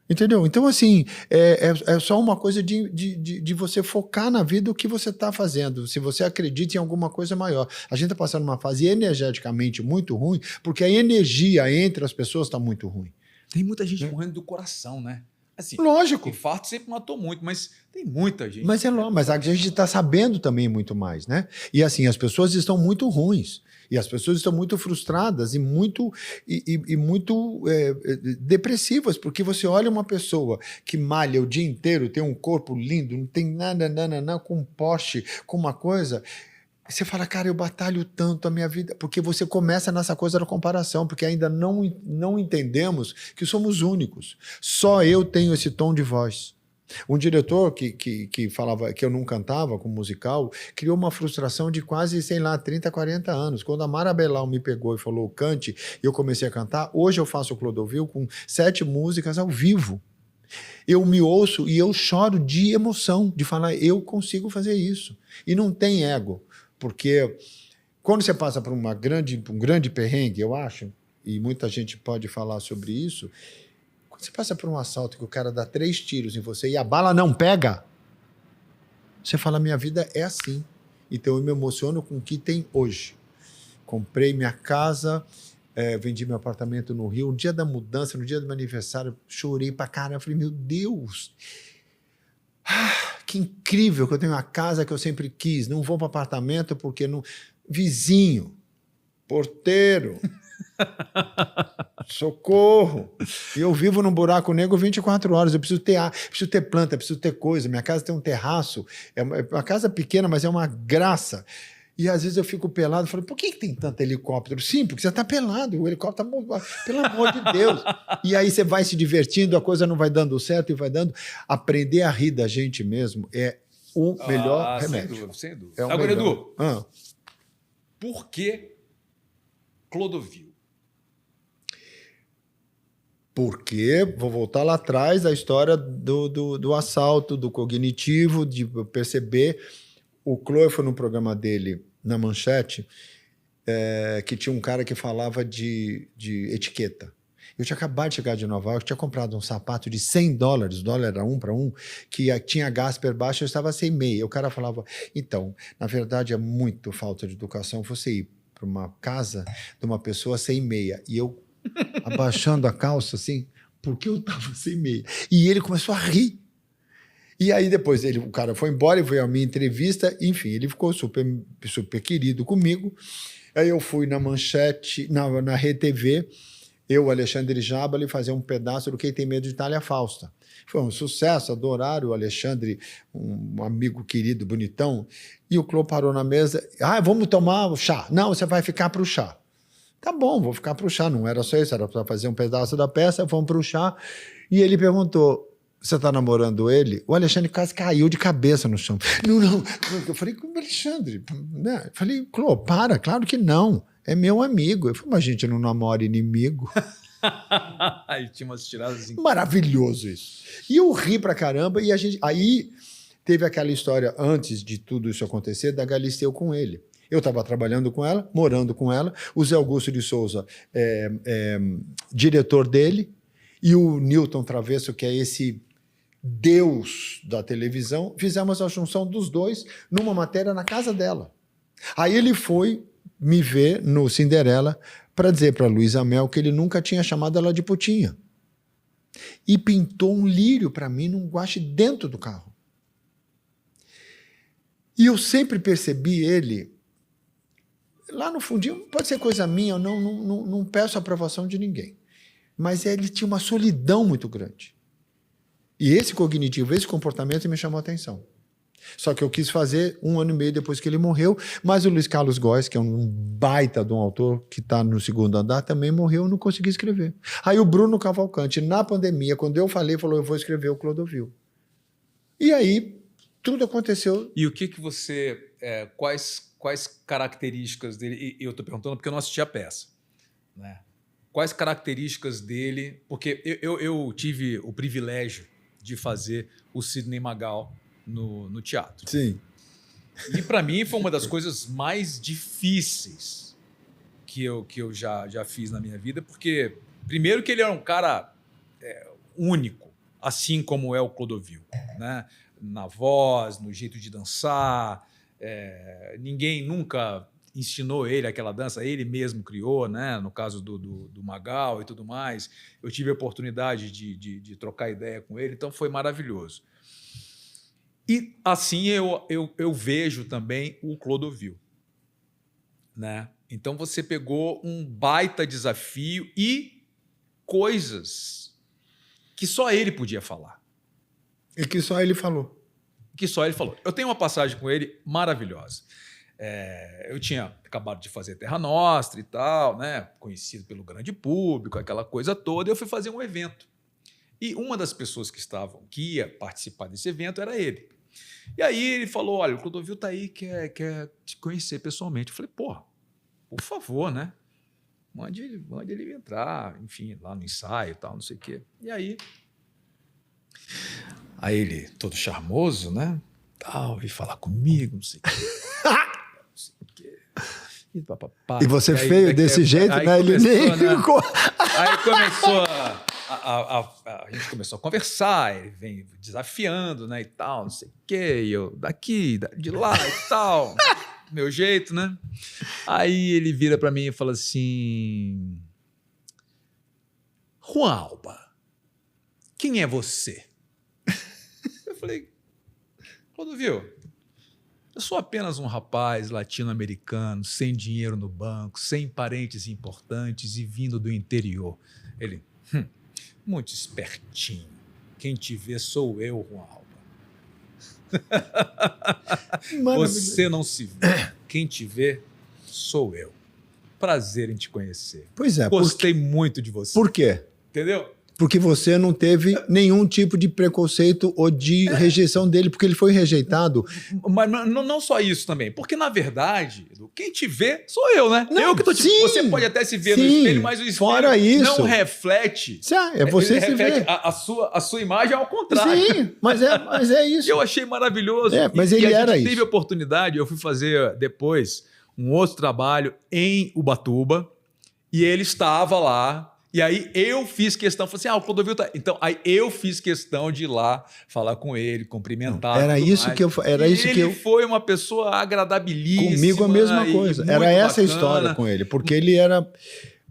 Entendeu? Então, assim, é só uma coisa de você focar na vida o que você está fazendo, se você acredita em alguma coisa maior. A gente está passando uma fase energeticamente muito ruim, porque a energia entre as pessoas está muito ruim. Tem muita gente morrendo do coração, né? Assim, lógico. Infarto sempre matou muito, mas tem muita gente. Mas mas a gente está sabendo também muito mais, né? E assim, as pessoas estão muito ruins. E as pessoas estão muito frustradas e muito depressivas, porque você olha uma pessoa que malha o dia inteiro, tem um corpo lindo, não tem nada, com um poste, com uma coisa... Você fala, cara, eu batalho tanto a minha vida, porque você começa nessa coisa da comparação, porque ainda não entendemos que somos únicos. Só eu tenho esse tom de voz. Um diretor que falava que eu não cantava com musical, criou uma frustração de quase, 30, 40 anos. Quando a Mara Belal me pegou e falou, cante, e eu comecei a cantar, hoje eu faço o Clodovil com 7 músicas ao vivo. Eu me ouço e eu choro de emoção, de falar, eu consigo fazer isso. E não tem ego. Porque quando você passa por um grande perrengue, eu acho, e muita gente pode falar sobre isso, quando você passa por um assalto que o cara dá 3 tiros em você e a bala não pega, você fala, minha vida é assim. Então eu me emociono com o que tem hoje. Comprei minha casa, vendi meu apartamento no Rio, no dia da mudança, no dia do meu aniversário, chorei pra caramba, falei, meu Deus... que incrível que eu tenho uma casa que eu sempre quis. Não vou para apartamento porque não... Vizinho, porteiro, socorro. E eu vivo num buraco negro 24 horas. Eu preciso ter ar, preciso ter planta, preciso ter coisa. Minha casa tem um terraço. É uma casa pequena, mas é uma graça. E às vezes eu fico pelado e falo, por que tem tanto helicóptero? Sim, porque você está pelado, o helicóptero está... Pelo amor de Deus. E aí você vai se divertindo, a coisa não vai dando certo e vai dando... Aprender a rir da gente mesmo é o melhor remédio. Sem dúvida. É o Agora, melhor. Edu, por que Clodovil? Porque, vou voltar lá atrás, a história do assalto, do cognitivo, de perceber... O Chloe foi no programa dele, na Manchete, que tinha um cara que falava de etiqueta. Eu tinha acabado de chegar de Nova York, tinha comprado um sapato de $100, o dólar era 1 para 1, que tinha Gasper baixo, eu estava sem meia. O cara falava, então, na verdade é muito falta de educação você ir para uma casa de uma pessoa sem meia. E eu, abaixando a calça assim, porque eu estava sem meia. E ele começou a rir. E aí depois o cara foi embora e veio a minha entrevista, enfim, ele ficou super, super querido comigo. Aí eu fui na Manchete, na RTV, eu, Alexandre Jabali, fazer um pedaço do Quem Tem Medo de Itália Fausta. Foi um sucesso, adoraram o Alexandre, um amigo querido, bonitão. E o Clô parou na mesa, vamos tomar o chá. Não, você vai ficar para o chá. Tá bom, vou ficar pro chá. Não era só isso, era para fazer um pedaço da peça, fomos pro chá. E ele perguntou, você tá namorando ele? O Alexandre quase caiu de cabeça no chão. Não. Eu falei, Alexandre, né? Eu falei, Clô, para, claro que não. É meu amigo. Eu falei, mas a gente não namora inimigo. Aí tinha umas tiradas assim. Maravilhoso isso. E eu ri pra caramba, e a gente... Aí teve aquela história, antes de tudo isso acontecer, da Galisteu com ele. Eu estava trabalhando com ela, morando com ela, o Zé Augusto de Souza diretor dele, e o Newton Travesso, que é esse deus da televisão, fizemos a junção dos dois numa matéria na casa dela. Aí ele foi me ver no Cinderela para dizer para Luísa Mel que ele nunca tinha chamado ela de putinha. E pintou um lírio para mim num guache dentro do carro. E eu sempre percebi ele, lá no fundinho, pode ser coisa minha, eu não peço a aprovação de ninguém, mas ele tinha uma solidão muito grande. E esse cognitivo, esse comportamento me chamou a atenção. Só que eu quis fazer 1 ano e meio depois que ele morreu, mas o Luiz Carlos Góes, que é um baita de um autor que está no 2º andar, também morreu e não consegui escrever. Aí o Bruno Cavalcante, na pandemia, quando eu falei, falou, eu vou escrever o Clodovil. E aí, tudo aconteceu. E o que você... quais características dele... E eu estou perguntando porque eu não assisti a peça, né? Quais características dele... Porque eu tive o privilégio de fazer o Sidney Magal no teatro. Sim. E para mim foi uma das coisas mais difíceis que eu já fiz na minha vida, porque primeiro que ele era um cara único, assim como é o Clodovil, né? Na voz, no jeito de dançar, ninguém nunca ensinou ele aquela dança, ele mesmo criou, né? No caso do Magal e tudo mais. Eu tive a oportunidade de trocar ideia com ele, então foi maravilhoso. E assim eu vejo também o Clodovil, né? Então você pegou um baita desafio e coisas que só ele podia falar. E que só ele falou. Que só ele falou. Eu tenho uma passagem com ele maravilhosa. Eu tinha acabado de fazer Terra Nostra e tal, né? Conhecido pelo grande público, aquela coisa toda, e eu fui fazer um evento. E uma das pessoas que ia participar desse evento era ele. E aí ele falou, olha, o Clodovil tá aí, quer te conhecer pessoalmente. Eu falei, porra, por favor, né? Mande ele entrar, enfim, lá no ensaio e tal, não sei o quê. E aí ele, todo charmoso, né? Tal, veio falar comigo, não sei o quê. Não sei o quê. E você feio desse jeito, né? Ele nem ficou. Aí começou a gente começou a conversar, ele vem desafiando, né, e tal, não sei o quê, e eu daqui, de lá e tal, meu jeito, né? Aí ele vira para mim e fala assim, Juan Alba, quem é você? Eu falei, Clodovil, eu sou apenas um rapaz latino-americano, sem dinheiro no banco, sem parentes importantes e vindo do interior. Ele, muito espertinho. Quem te vê sou eu, Juan Alba. Você não se vê. Quem te vê sou eu. Prazer em te conhecer. Pois é. Gostei muito de você. Por quê? Entendeu? Porque você não teve nenhum tipo de preconceito ou de rejeição dele, porque ele foi rejeitado. Mas não só isso também. Porque, na verdade, quem te vê sou eu, né? Não, eu que tô te... sim, você pode até se ver no espelho, mas o espelho fora isso, não reflete. É você se vê. A sua imagem ao contrário. Sim, mas é isso. Eu achei maravilhoso. Mas ele era isso. Teve a oportunidade, eu fui fazer depois um outro trabalho em Ubatuba e ele estava lá. E aí eu fiz questão, falei assim, o Clodovil tá... Então, aí eu fiz questão de ir lá falar com ele, cumprimentar. Era isso mais. Ele foi uma pessoa agradabilíssima. Comigo a mesma coisa. Era essa a história com ele, porque ele era...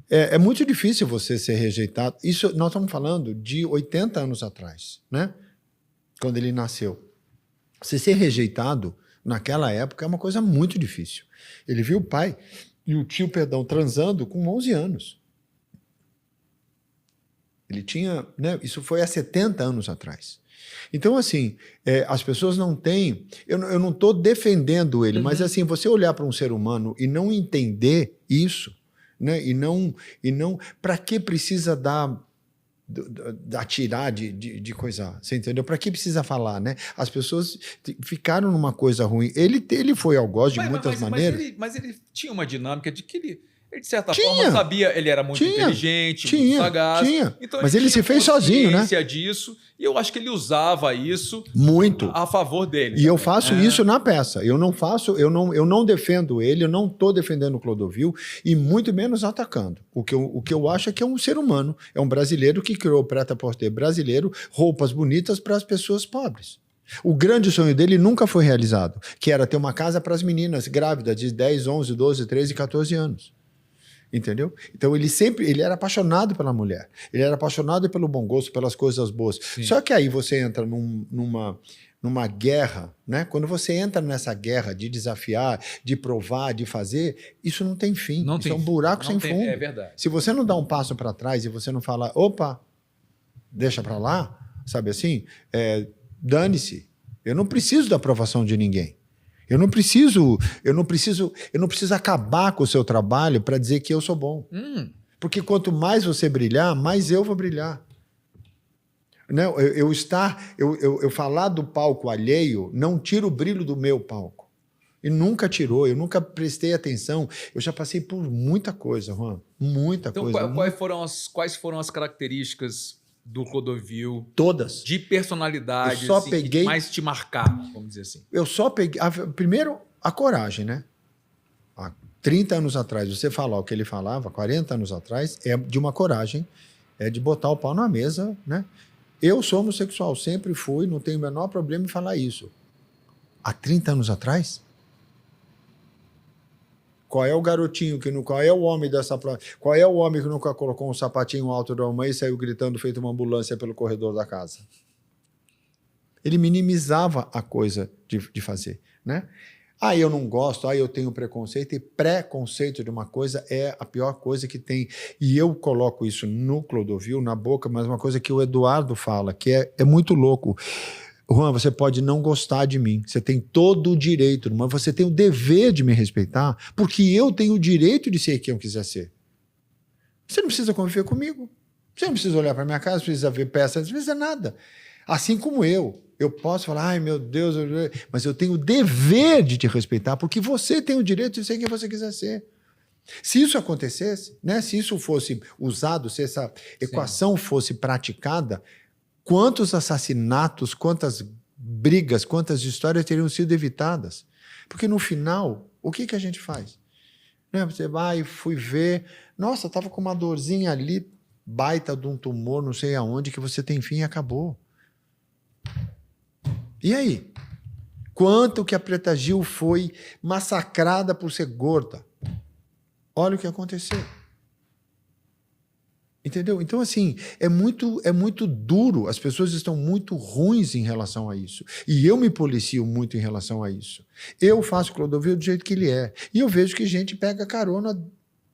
É muito difícil você ser rejeitado. Isso nós estamos falando de 80 anos atrás, né? Quando ele nasceu. Você ser rejeitado naquela época é uma coisa muito difícil. Ele viu o pai e o tio, transando com 11 anos. Ele tinha, né? Isso foi há 70 anos atrás. Então, assim, as pessoas não têm... Eu não estou defendendo ele, mas assim, você olhar para um ser humano e não entender isso, né? E não para que precisa atirar de coisa, você entendeu? Para que precisa falar, né? As pessoas ficaram numa coisa ruim. Ele foi algoz de muitas maneiras. Mas ele tinha uma dinâmica de que ele de certa forma sabia, ele era muito inteligente, muito sagaz. Então mas ele se fez sozinho, né? Disso, e eu acho que ele usava isso muito a favor dele. E também. Eu faço isso na peça. Eu não defendo ele, eu não estou defendendo o Clodovil e muito menos atacando. O que eu acho é que é um ser humano, é um brasileiro que criou o prêt-à-porter brasileiro, roupas bonitas para as pessoas pobres. O grande sonho dele nunca foi realizado, que era ter uma casa para as meninas grávidas de 10, 11, 12, 13, 14 anos. Entendeu? Então ele era apaixonado pela mulher, ele era apaixonado pelo bom gosto, pelas coisas boas. Sim. Só que aí você entra numa guerra, né? Quando você entra nessa guerra de desafiar, de provar, de fazer, isso não tem fim. Isso é um buraco sem fundo. É verdade. Se você não dá um passo para trás e você não fala, opa, deixa para lá, sabe assim, dane-se. Eu não preciso da aprovação de ninguém. Eu não preciso acabar com o seu trabalho para dizer que eu sou bom. Porque quanto mais você brilhar, mais eu vou brilhar. Não, eu falar do palco alheio não tira o brilho do meu palco. E nunca tirou, eu nunca prestei atenção. Eu já passei por muita coisa, Juan. Muita coisa. Então, quais foram as características do Clodovil? Todas. De personalidade, que mais te marcaram, vamos dizer assim. Eu só peguei... Primeiro, a coragem, né? Há 30 anos atrás, você falar o que ele falava, 40 anos atrás, é de uma coragem, é de botar o pau na mesa, né? Eu sou homossexual, sempre fui, não tenho o menor problema em falar isso. Há 30 anos atrás? Qual é o garotinho qual é o homem dessa placa? Qual é o homem que nunca colocou um sapatinho alto da mãe e saiu gritando feito uma ambulância pelo corredor da casa? Ele minimizava a coisa de fazer, né? Eu não gosto, eu tenho preconceito, e preconceito de uma coisa é a pior coisa que tem. E eu coloco isso no Clodovil, na boca, mas uma coisa que o Eduardo fala, que é muito louco. Juan, você pode não gostar de mim, você tem todo o direito, mas você tem o dever de me respeitar, porque eu tenho o direito de ser quem eu quiser ser. Você não precisa conviver comigo, você não precisa olhar para minha casa, não precisa ver peças, não precisa nada. Assim como eu posso falar, ai meu Deus, mas eu tenho o dever de te respeitar, porque você tem o direito de ser quem você quiser ser. Se isso acontecesse, né, se isso fosse usado, se essa equação fosse praticada, quantos assassinatos, quantas brigas, quantas histórias teriam sido evitadas? Porque no final, o que a gente faz? Né? Você vai, fui ver, nossa, estava com uma dorzinha ali, baita de um tumor, não sei aonde, que você tem fim e acabou. E aí? Quanto que a Preta Gil foi massacrada por ser gorda? Olha o que aconteceu. Entendeu? Então, assim, é muito duro, as pessoas estão muito ruins em relação a isso. E eu me policio muito em relação a isso. Eu faço o Clodovil do jeito que ele é. E eu vejo que gente pega carona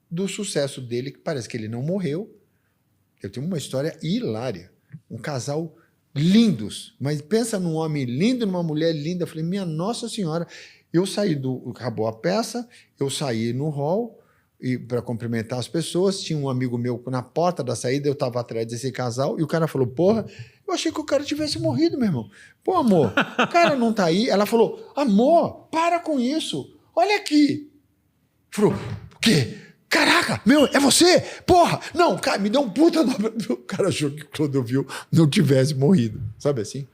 do sucesso dele, que parece que ele não morreu. Eu tenho uma história hilária. Um casal lindos, mas pensa num homem lindo, numa mulher linda. Eu falei, minha Nossa Senhora, acabou a peça, eu saí no hall, e para cumprimentar as pessoas, tinha um amigo meu na porta da saída, eu estava atrás desse casal, e o cara falou, porra, eu achei que o cara tivesse morrido, meu irmão. Pô, amor, o cara não tá aí. Ela falou, amor, para com isso, olha aqui. Falou, o quê? Caraca, meu, é você? Porra, não, cara, me deu um puta... O cara achou que o Clodovil não tivesse morrido, sabe assim?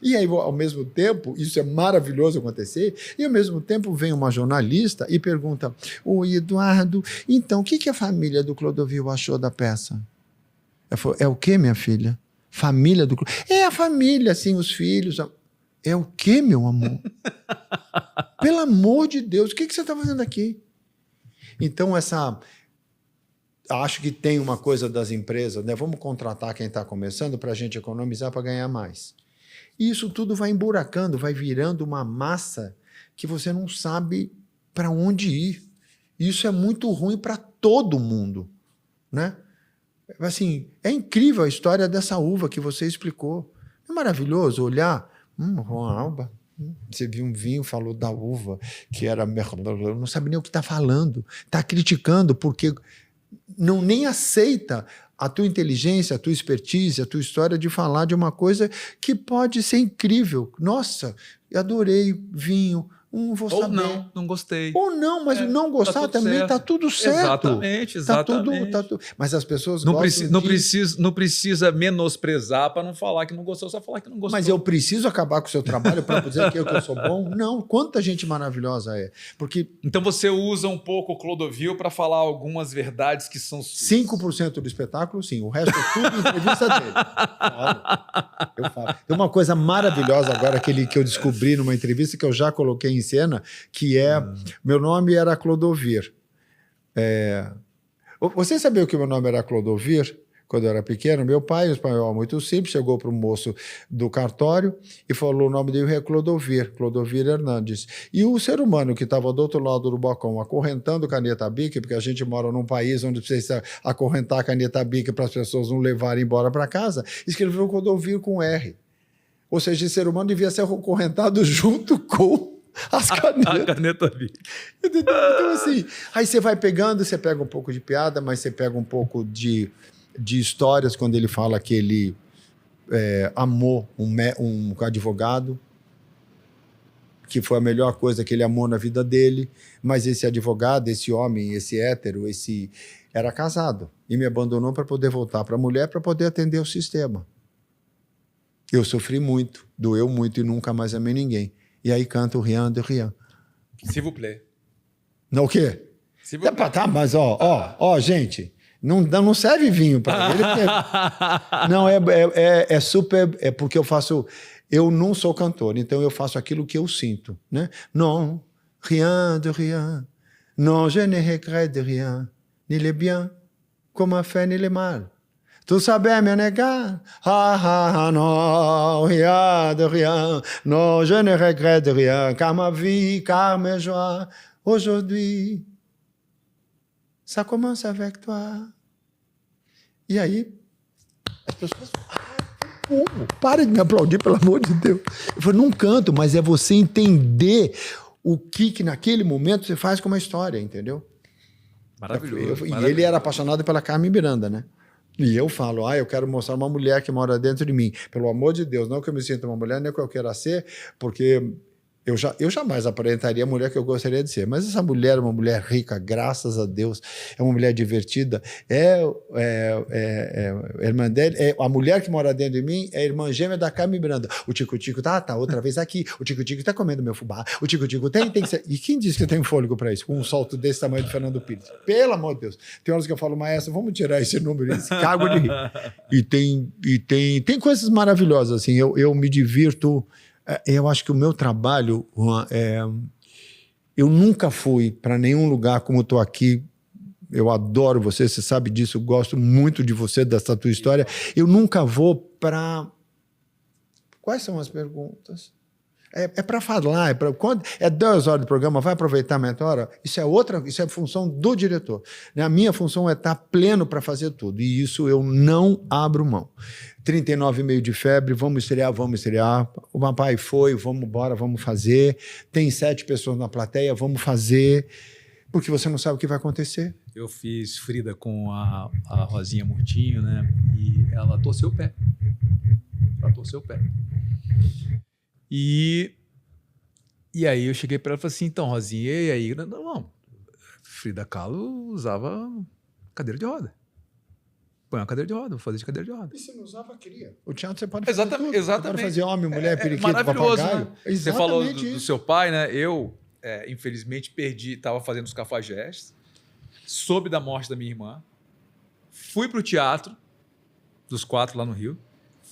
E aí, ao mesmo tempo, isso é maravilhoso acontecer, e ao mesmo tempo vem uma jornalista e pergunta, oi, Eduardo, então, o que a família do Clodovil achou da peça? Ela falou, é o quê, minha filha? Família do Clodovil? É a família, assim, os filhos. É o quê, meu amor? Pelo amor de Deus, o que você está fazendo aqui? Então, acho que tem uma coisa das empresas, né? Vamos contratar quem está começando para a gente economizar para ganhar mais. E isso tudo vai emburacando, vai virando uma massa que você não sabe para onde ir. E isso é muito ruim para todo mundo, né? Assim, é incrível a história dessa uva que você explicou. É maravilhoso olhar, Juan Alba, você viu um vinho, falou da uva, que era... Não sabe nem o que está falando. Está criticando porque não nem aceita a tua inteligência, a tua expertise, a tua história de falar de uma coisa que pode ser incrível. Nossa, eu adorei vinho. Vou Ou saber. não gostei. Ou não, mas não gostar também está tudo certo. Exatamente. Tá tudo. Mas as pessoas não gostam não precisa menosprezar para não falar que não gostou, só falar que não gostou. Mas eu preciso acabar com o seu trabalho para dizer que eu sou bom? Não, quanta gente maravilhosa é. Porque então você usa um pouco o Clodovil para falar algumas verdades que são... 5% do espetáculo, sim. O resto é tudo entrevista dele. Eu falo. Tem uma coisa maravilhosa agora que eu descobri numa entrevista que eu já coloquei em cena, que é... Meu nome era Clodovir. Você sabia que o meu nome era Clodovir? Quando eu era pequeno, meu pai, um espanhol muito simples, chegou para o moço do cartório e falou o nome dele é Clodovir Hernandes. E o ser humano que estava do outro lado do balcão acorrentando caneta Bic, porque a gente mora num país onde precisa acorrentar a caneta Bic para as pessoas não levarem embora para casa, escreveu Clodovir com R. Ou seja, esse ser humano devia ser acorrentado junto com as canetas. A caneta Bic. Então, assim, aí você vai pegando, você pega um pouco de piada, mas você pega um pouco de histórias, quando ele fala que ele amou um advogado, que foi a melhor coisa que ele amou na vida dele, mas esse advogado, esse homem, esse hétero, era casado e me abandonou para poder voltar para a mulher, para poder atender o sistema. Eu sofri muito, doeu muito e nunca mais amei ninguém. E aí canta o Rien de Rien. S'il vous plaît. Não, o quê? S'il vous plaît. Tá, mas gente, não serve vinho para ele. Porque... Não, é super... É porque eu não sou cantor, então eu faço aquilo que eu sinto, né? Non, rien de rien. Non, je ne regrette de rien. Ni le bien, comme a fait, ni le mal. Tu sabes me negar? Non, rien de rien. Non, je ne regrette de rien. Car ma vie, car mes joies, aujourd'hui, ça commence avec toi. E aí, as pessoas... Para de me aplaudir, pelo amor de Deus. Eu falei, não canto, mas é você entender o que naquele momento você faz com uma história, entendeu? Maravilhoso. E ele era apaixonado pela Carmen Miranda, né? E eu falo, eu quero mostrar uma mulher que mora dentro de mim. Pelo amor de Deus, não que eu me sinta uma mulher, nem que eu queira ser, porque eu jamais aparentaria a mulher que eu gostaria de ser. Mas essa mulher é uma mulher rica, graças a Deus. É uma mulher divertida. Irmã dele, a mulher que mora dentro de mim é a irmã gêmea da Carmen Miranda. O Tico-Tico tá outra vez aqui. O Tico-Tico tá comendo meu fubá. O Tico-Tico tem que ser... E quem disse que tem fôlego para isso? Com um salto desse tamanho do Fernando Pires. Pelo amor de Deus. Tem horas que eu falo, maestro, vamos tirar esse número. Esse cago de rir. E tem coisas maravilhosas, assim. Eu me divirto... Eu acho que o meu trabalho, eu nunca fui para nenhum lugar como estou aqui. Eu adoro você sabe disso, eu gosto muito de você, dessa tua história. Eu nunca vou para... Quais são as perguntas? É para falar, quando é 2 horas do programa, vai aproveitar a hora? Isso é função do diretor. A minha função é estar pleno para fazer tudo, e isso eu não abro mão. 39,5 de febre, vamos estrear. O papai foi, vamos embora, vamos fazer. Tem 7 pessoas na plateia, vamos fazer, porque você não sabe o que vai acontecer. Eu fiz Frida com a Rosinha Murtinho, né? E ela torceu o pé. E aí eu cheguei para ela e falei assim, então, Rosinha, e aí? Não, Frida Kahlo usava cadeira de roda. Põe uma cadeira de roda, vou fazer de cadeira de roda. E se não usava, queria. O teatro você pode fazer Exatamente. Você pode fazer homem, mulher, periquito, maravilhoso, papagaio. né? Você falou do seu pai, né? Eu, infelizmente, estava fazendo os Cafajestes, soube da morte da minha irmã, fui para o teatro dos 4 lá no Rio,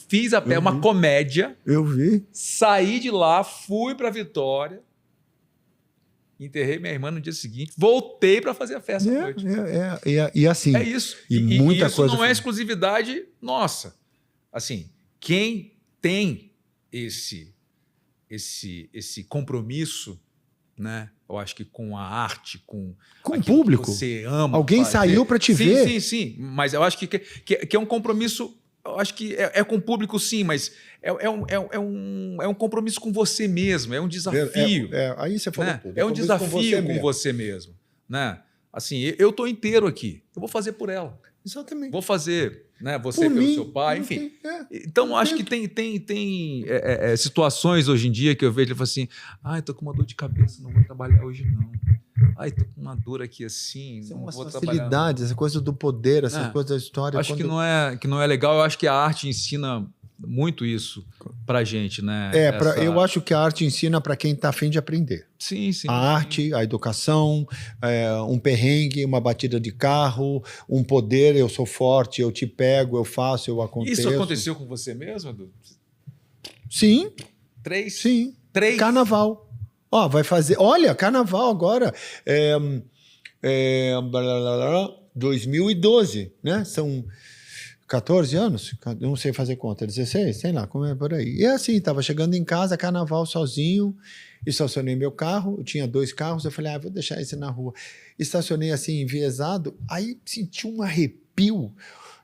fiz uma comédia. Eu vi. Saí de lá, fui para Vitória, enterrei minha irmã no dia seguinte, voltei para fazer a festa à noite. E assim. É isso. E muita isso coisa não é exclusividade nossa. Assim, quem tem esse compromisso, né? Eu acho que com a arte, com o público. Que você ama. Alguém saiu para te ver. Sim. Mas eu acho que é um compromisso. Eu acho que é com o público, sim, mas é um compromisso com você mesmo, é um desafio. Aí você falou tudo. É um desafio com você mesmo. Né? Assim, eu tô inteiro aqui. Eu vou fazer por ela. Exatamente. Vou fazer, né? Você Por pelo mim, seu pai, não enfim. tem- Então, acho que tem situações hoje em dia que eu vejo ele fala assim: ai, tô com uma dor de cabeça, não vou trabalhar hoje, não. Ai, tô com uma dor aqui assim, São não umas vou trabalhar. facilidades, essa coisa do poder, essa coisa da história. Acho que não é legal. Eu acho que a arte ensina muito isso pra gente, né? Eu acho que a arte ensina para quem está a fim de aprender. Sim, sim. A arte, a educação, um perrengue, uma batida de carro, um poder, eu sou forte, eu te pego, eu faço, eu aconteço. Isso aconteceu com você mesmo, Edu? Sim. 3? Sim. 3? Carnaval. Ó, vai fazer. Olha, carnaval agora. 2012, né? São 14 anos? Não sei fazer conta, 16, sei lá, como é por aí. E assim, estava chegando em casa, carnaval sozinho, estacionei meu carro, eu tinha 2 carros, eu falei, vou deixar esse na rua. Estacionei assim, enviesado, aí senti um arrepio.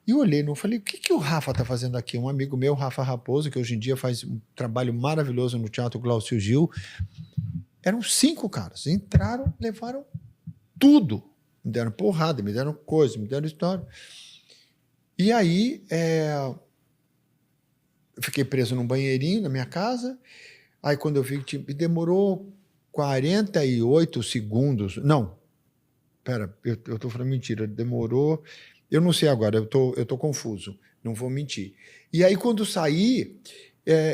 E olhei, não falei, o que o Rafa está fazendo aqui? Um amigo meu, Rafa Raposo, que hoje em dia faz um trabalho maravilhoso no Teatro Glaucio Gil. Eram 5 caras, entraram, levaram tudo. Me deram porrada, me deram coisa, me deram história. E aí, eu fiquei preso num banheirinho na minha casa. Aí, quando eu vi que demorou 48 segundos. Não, pera, eu estou falando mentira. Demorou. Eu não sei agora, eu tô confuso. Não vou mentir. E aí, quando saí,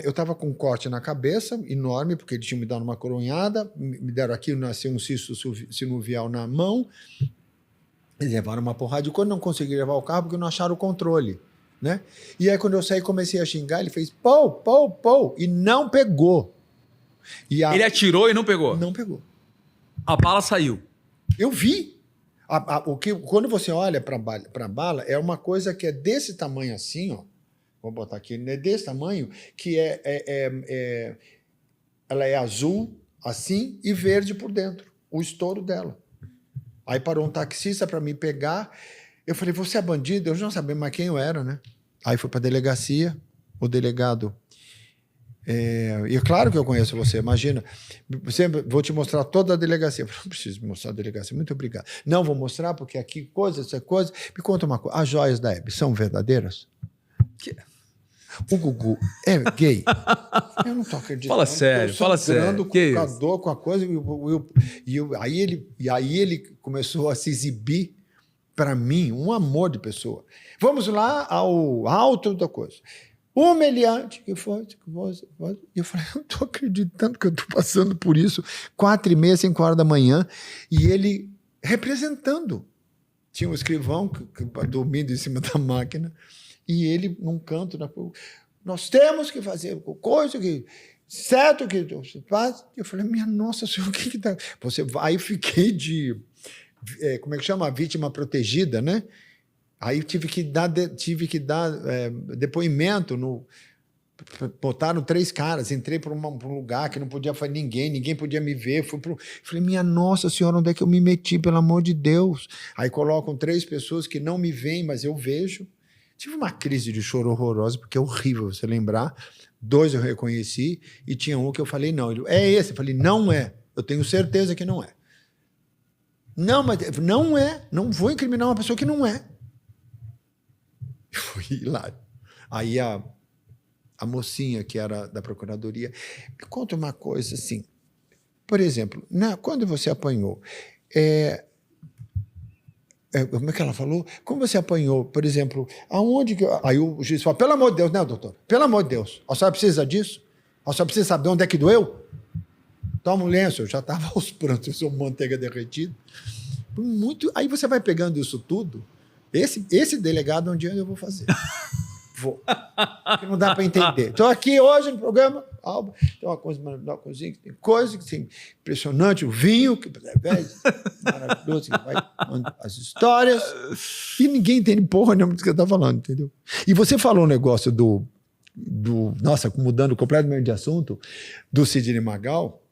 eu estava com um corte na cabeça, enorme, porque eles tinham me dado uma coronhada. Me deram aqui, nasceu um cisto sinovial na mão. Eles levaram uma porrada e quando não conseguiram levar o carro, porque não acharam o controle, né? E aí, quando eu saí, comecei a xingar, ele fez pau, pau, pau, e não pegou. Ele atirou e não pegou? Não pegou. A bala saiu. Eu vi. Quando você olha para a bala, é uma coisa que é desse tamanho assim, ó. Vou botar aqui, é desse tamanho, que ela é azul, assim, e verde por dentro. O estouro dela. Aí parou um taxista para me pegar. Eu falei, você é bandido? Eu já não sabia mais quem eu era, né? Aí fui para a delegacia, o delegado... E claro que eu conheço você, imagina. Vou te mostrar toda a delegacia. Eu não preciso mostrar a delegacia, muito obrigado. Não, vou mostrar porque aqui coisa, essa coisa... Me conta uma coisa, as joias da Hebe são verdadeiras? O Gugu é gay? Eu não tô acreditando. Fala sério, fala sério. Com o cador, com a coisa. Aí ele começou a se exibir para mim, um amor de pessoa. Vamos lá ao alto da coisa. Humilhante que fosse. E eu falei, eu não tô acreditando que eu tô passando por isso. 4h30, 5 da manhã. E ele representando. Tinha um escrivão dormindo em cima da máquina. E ele, num canto, nós temos que fazer coisa que certo que você faz. Eu falei, minha nossa senhora, o que tá... Você vai, aí fiquei de, como é que chama? Vítima protegida, né? Aí tive que dar depoimento, botaram 3 caras, entrei para um lugar que não podia fazer ninguém podia me ver. Falei, minha nossa senhora, onde é que eu me meti, pelo amor de Deus? Aí colocam 3 pessoas que não me veem, mas eu vejo. Tive uma crise de choro horrorosa, porque é horrível você lembrar. 2 eu reconheci, e tinha um que eu falei, não. Ele, é esse? Eu falei, não é. Eu tenho certeza que não é. Não, mas não é. Não vou incriminar uma pessoa que não é. Foi hilário. Aí a mocinha, que era da procuradoria, me conta uma coisa assim. Por exemplo, quando você apanhou... como é que ela falou? Como você apanhou, por exemplo, aonde que... Aí o juiz fala, pelo amor de Deus, né, doutor? Pelo amor de Deus. A senhora precisa disso? A senhora precisa saber onde é que doeu? Toma um lenço. Eu já estava aos prantos, eu sou manteiga derretida. Aí você vai pegando isso tudo. Esse delegado, um dia eu vou fazer. Vou. Porque não dá para entender. Estou aqui hoje no programa, Alba, tem uma coisa maravilhosa, tem coisa que assim, impressionante, o vinho, que maravilhoso, que vai as histórias, e ninguém entende porra nenhuma do que você está falando, entendeu? E você falou um negócio nossa, mudando completamente de assunto, do Sidney Magal.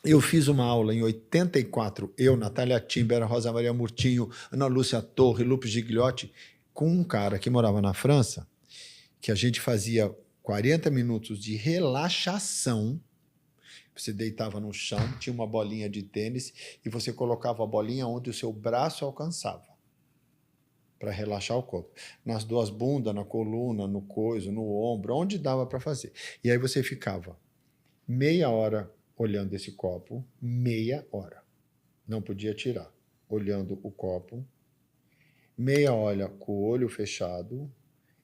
Eu fiz uma aula em 84, eu, Natália Timber, Rosa Maria Murtinho, Ana Lúcia Torre, Lupe Gigliotti, com um cara que morava na França, que a gente fazia 40 minutos de relaxação, Você deitava no chão, tinha uma bolinha de tênis e você colocava a bolinha onde o seu braço alcançava, para relaxar o corpo. Nas duas bundas, na coluna, no coiso, no ombro, onde dava para fazer. E aí você ficava meia hora olhando esse copo, meia hora. Não podia tirar. Olhando o copo, meia hora com o olho fechado,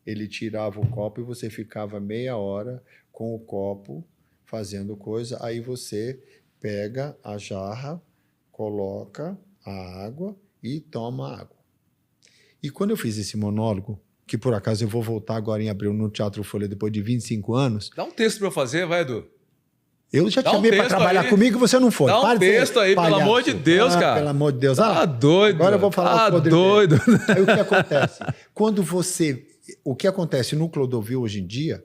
ele tirava o copo e você ficava meia hora com o copo fazendo coisa, aí você pega a jarra, coloca a água e toma a água. E quando eu fiz esse monólogo, que por acaso eu vou voltar agora em abril no Teatro Folha depois de 25 anos... Dá um texto para eu fazer, vai, Edu. Eu já te chamei para trabalhar comigo e você não foi. Dá um texto aí, pelo amor de Deus, cara. Pelo amor de Deus. Tá doido. Agora eu vou falar Tá doido. Aí o que acontece? O que acontece no Clodovil hoje em dia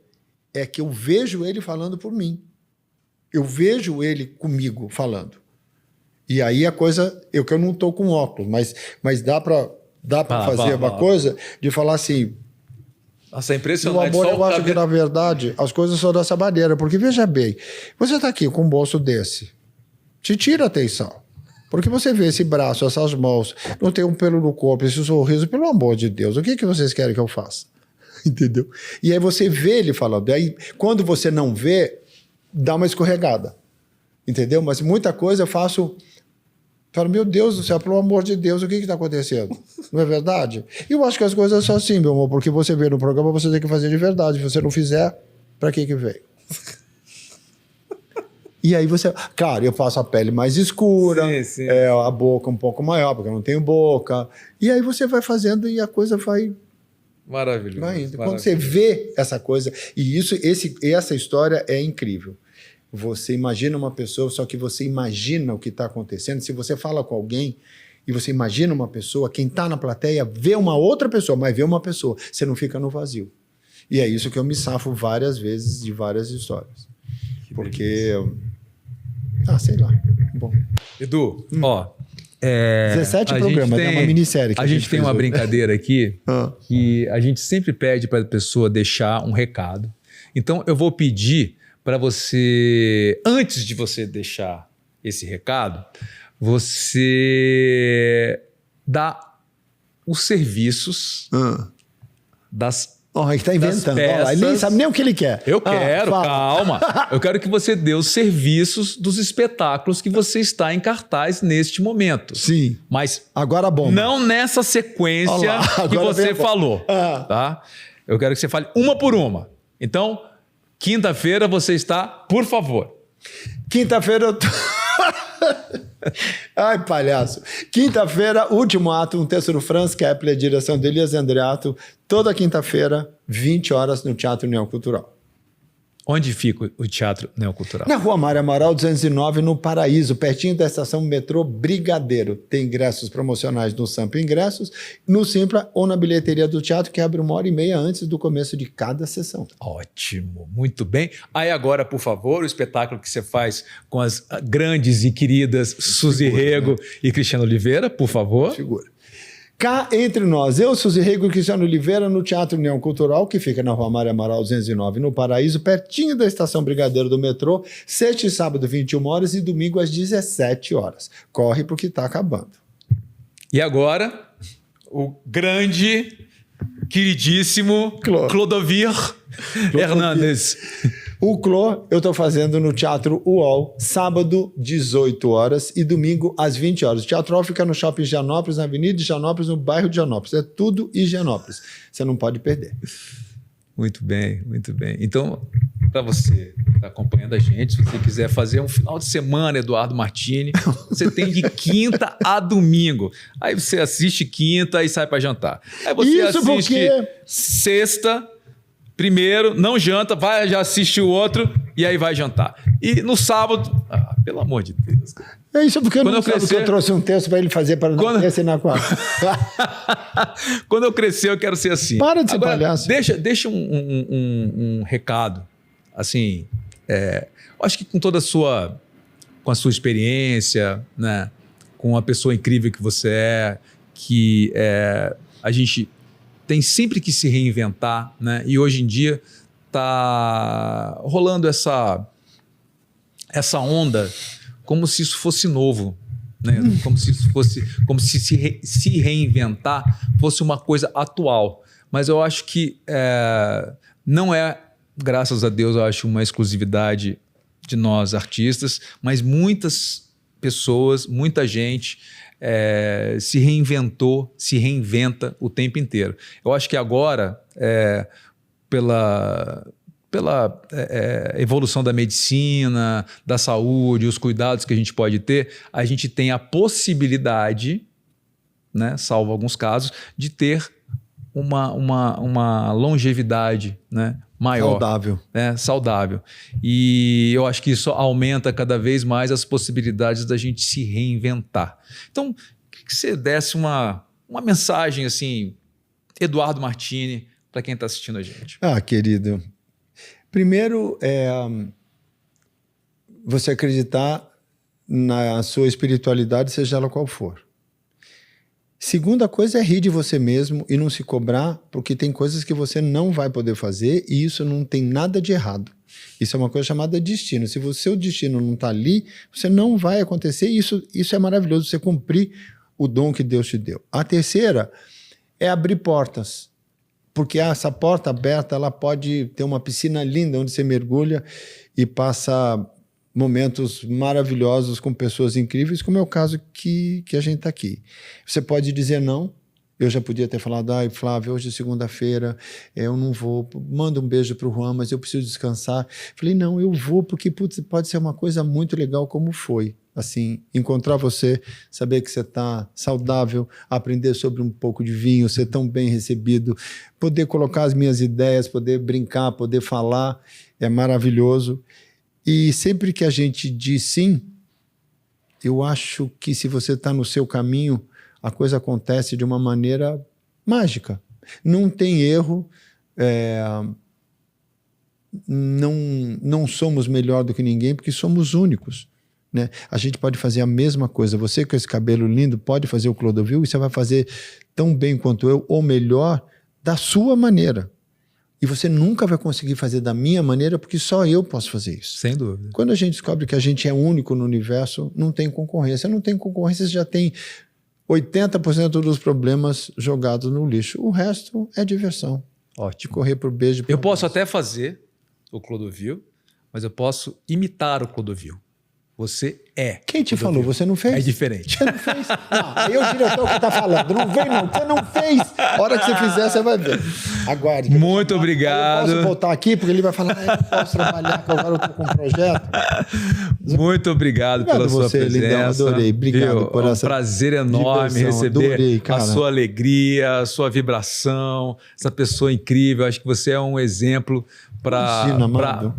é que eu vejo ele falando por mim. Eu vejo ele comigo falando. E aí a coisa... Eu não estou com óculos, mas dá para fazer uma coisa de falar assim... Nossa, é impressionante. No amor, eu acho que, na verdade, as coisas são dessa maneira. Porque, veja bem, você está aqui com um bolso desse. Te tira a atenção. Porque você vê esse braço, essas mãos, não tem um pelo no corpo, esse sorriso, pelo amor de Deus, o que vocês querem que eu faça? Entendeu? E aí você vê ele falando. Aí, quando você não vê, dá uma escorregada. Entendeu? Mas muita coisa eu faço... Falo, meu Deus do céu, pelo amor de Deus, o que está acontecendo? Não é verdade? E eu acho que as coisas são assim, meu amor, porque você vê no programa, você tem que fazer de verdade. Se você não fizer, para que veio? E aí você... Claro, eu faço a pele mais escura, sim. A boca um pouco maior, porque eu não tenho boca. E aí você vai fazendo e a coisa vai... Maravilhoso. Vai indo. Quando você vê essa coisa... E essa história é incrível. Você imagina uma pessoa, só que você imagina o que está acontecendo. Se você fala com alguém e você imagina uma pessoa, quem está na plateia vê uma outra pessoa, mas vê uma pessoa. Você não fica no vazio. E é isso que eu me safo várias vezes de várias histórias. Porque... sei lá. Bom. Edu, 17 programas, é uma minissérie. A gente tem uma brincadeira aqui que a gente sempre pede para a pessoa deixar um recado. Então, eu vou pedir... para você, antes de você deixar esse recado, você dá os serviços das ele está inventando. Ele nem sabe nem o que ele quer. Eu quero, calma. Eu quero que você dê os serviços dos espetáculos que você está em cartaz neste momento. Sim. Mas agora bomba. Não nessa sequência que você falou. Tá? Eu quero que você fale uma por uma. Então... Quinta-feira você está, por favor. Quinta-feira eu tô... Ai, palhaço. Quinta-feira, último ato, um texto do Franz Kepler, direção de Elias Andreato, toda quinta-feira, 20 horas, no Teatro Neocultural. Onde fica o Teatro Neocultural? Na Rua Mário Amaral 209, no Paraíso, pertinho da estação metrô Brigadeiro. Tem ingressos promocionais no Sampa Ingressos, no Simpla ou na bilheteria do teatro, que abre 1h30 antes do começo de cada sessão. Ótimo, muito bem. Aí agora, por favor, o espetáculo que você faz com as grandes e queridas Suzy Rego, né? E Cristiano Oliveira, por favor. Figura. Cá entre nós, eu, Suzy Rego e Cristiano Oliveira, no Teatro Neocultural, que fica na Rua Mário Amaral 209, no Paraíso, pertinho da estação Brigadeiro do metrô, sexta e sábado, 21 horas, e domingo às 17 horas. Corre porque está acabando. E agora, o grande, queridíssimo Clodovir Hernandes. O Clô eu estou fazendo no Teatro UOL, sábado, 18 horas e domingo, às 20 horas. O Teatro UOL fica no Shopping Higienópolis, na Avenida Higienópolis, no bairro de Higienópolis. É tudo Higienópolis. Você não pode perder. Muito bem, muito bem. Então, para você que está acompanhando a gente, se você quiser fazer um final de semana, Eduardo Martini, você tem de quinta a domingo. Aí você assiste quinta e sai para jantar. Aí você assiste sexta... Primeiro, não janta, vai, já assiste o outro e aí vai jantar. E no sábado, pelo amor de Deus. É isso porque eu trouxe um texto para ele fazer para não ter na quarta. Quando eu crescer, eu quero ser assim. Para de ser palhaço. Deixa um recado, assim, eu acho que com toda com a sua experiência, né, com a pessoa incrível que você que a gente tem sempre que se reinventar, né? E hoje em dia está rolando essa essa onda como se isso fosse novo, né? Como se isso fosse, como se se reinventar fosse uma coisa atual. Mas eu acho que não é, graças a Deus, eu acho uma exclusividade de nós artistas, mas muitas pessoas, muita gente se reinventou, se reinventa o tempo inteiro. Eu acho que agora, pela evolução da medicina, da saúde, os cuidados que a gente pode ter, a gente tem a possibilidade, né, salvo alguns casos, de ter uma longevidade, né, maior. Saudável. Saudável. E eu acho que isso aumenta cada vez mais as possibilidades da gente se reinventar. Então, queria que você desse uma mensagem assim, Eduardo Martini, para quem está assistindo a gente. Querido, primeiro você acreditar na sua espiritualidade, seja ela qual for. Segunda coisa é rir de você mesmo e não se cobrar, porque tem coisas que você não vai poder fazer e isso não tem nada de errado. Isso é uma coisa chamada destino. Se o seu destino não está ali, você não vai acontecer e isso é maravilhoso, você cumprir o dom que Deus te deu. A terceira é abrir portas, porque essa porta aberta ela pode ter uma piscina linda onde você mergulha e passa momentos maravilhosos com pessoas incríveis, como é o caso que a gente está aqui. Você pode dizer não. Eu já podia ter falado, Flávio, hoje é segunda-feira, eu não vou, manda um beijo para o Juan, mas eu preciso descansar. Falei, não, eu vou, porque pode ser uma coisa muito legal como foi. Assim, encontrar você, saber que você está saudável, aprender sobre um pouco de vinho, ser tão bem recebido, poder colocar as minhas ideias, poder brincar, poder falar, é maravilhoso. E sempre que a gente diz sim, eu acho que se você está no seu caminho, a coisa acontece de uma maneira mágica. Não tem erro, não somos melhor do que ninguém, porque somos únicos. Né? A gente pode fazer a mesma coisa. Você com esse cabelo lindo pode fazer o Clodovil e você vai fazer tão bem quanto eu, ou melhor, da sua maneira. E você nunca vai conseguir fazer da minha maneira, porque só eu posso fazer isso. Sem dúvida. Quando a gente descobre que a gente é único no universo, não tem concorrência. Não tem concorrência, você já tem 80% dos problemas jogados no lixo. O resto é diversão. De correr pro beijo. Eu posso até fazer o Clodovil, mas eu posso imitar o Clodovil. Você é. Quem te falou? Você não fez? É diferente. Você não fez? Não, aí o diretor que tá falando. Não vem não, você não fez. A hora que você fizer, você vai ver. Aguarde. Muito obrigado. Eu posso voltar aqui, porque ele vai falar, eu não posso trabalhar, que agora eu tô com um projeto. Muito obrigado pela sua presença. Lindão, adorei. Obrigado por essa prazer enorme diversão. Receber a sua alegria, a sua vibração, essa pessoa incrível. Acho que você é um exemplo para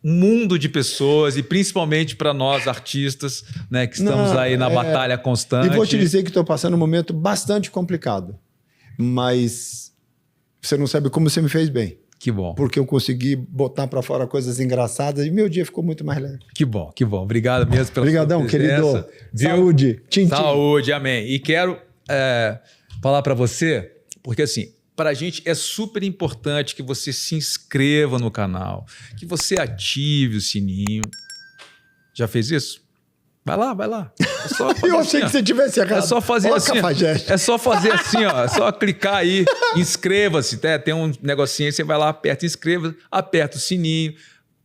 um mundo de pessoas e principalmente para nós artistas, né, que estamos aí na batalha constante. E vou te dizer que estou passando um momento bastante complicado, mas você não sabe como você me fez bem. Que bom. Porque eu consegui botar para fora coisas engraçadas e meu dia ficou muito mais leve. Que bom, que bom. Obrigado mesmo pela Obrigadão, sua presença. Querido. Viu? Saúde. Tchim, tchim. Saúde, amém. E quero falar para você, porque assim, para a gente é super importante que você se inscreva no canal, que você ative o sininho. Já fez isso? Vai lá, vai lá. É só eu achei que você tivesse errado. É só fazer assim. Cafajeste. É só fazer assim, ó. É só clicar aí, inscreva-se. Tem um negocinho aí, você vai lá, aperta inscreva, aperta o sininho,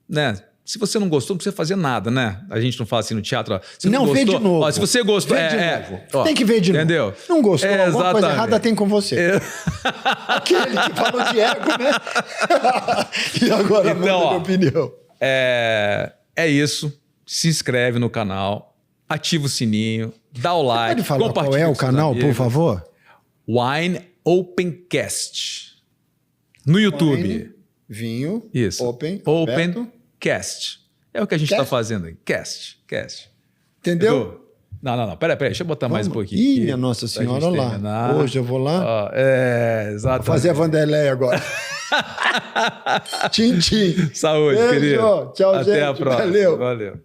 né? Se você não gostou, não precisa fazer nada, né? A gente não fala assim no teatro, ó. Se não, vê de novo. Ó, se você gostou, vê de novo. Ó, tem que ver de novo. Entendeu? Não gostou, alguma coisa errada tem com você. Aquele que falou de ego, né? E agora então, manda minha opinião. É isso. Se inscreve no canal, ativa o sininho, dá o like, pode falar qual é o canal, por favor? Wine Opencast. No YouTube. Wine, vinho, isso. Open, Cast. É o que a gente está fazendo aí. Cast. Entendeu? Não. Peraí. Deixa eu botar mais um pouquinho. Ih, minha Nossa Senhora, lá. Terminar. Hoje eu vou lá. Exatamente. Vou fazer a Vanderlei agora. Tchim, tchim. Saúde, beijo, querido. Tchau, Até gente. a próxima. Valeu. Valeu.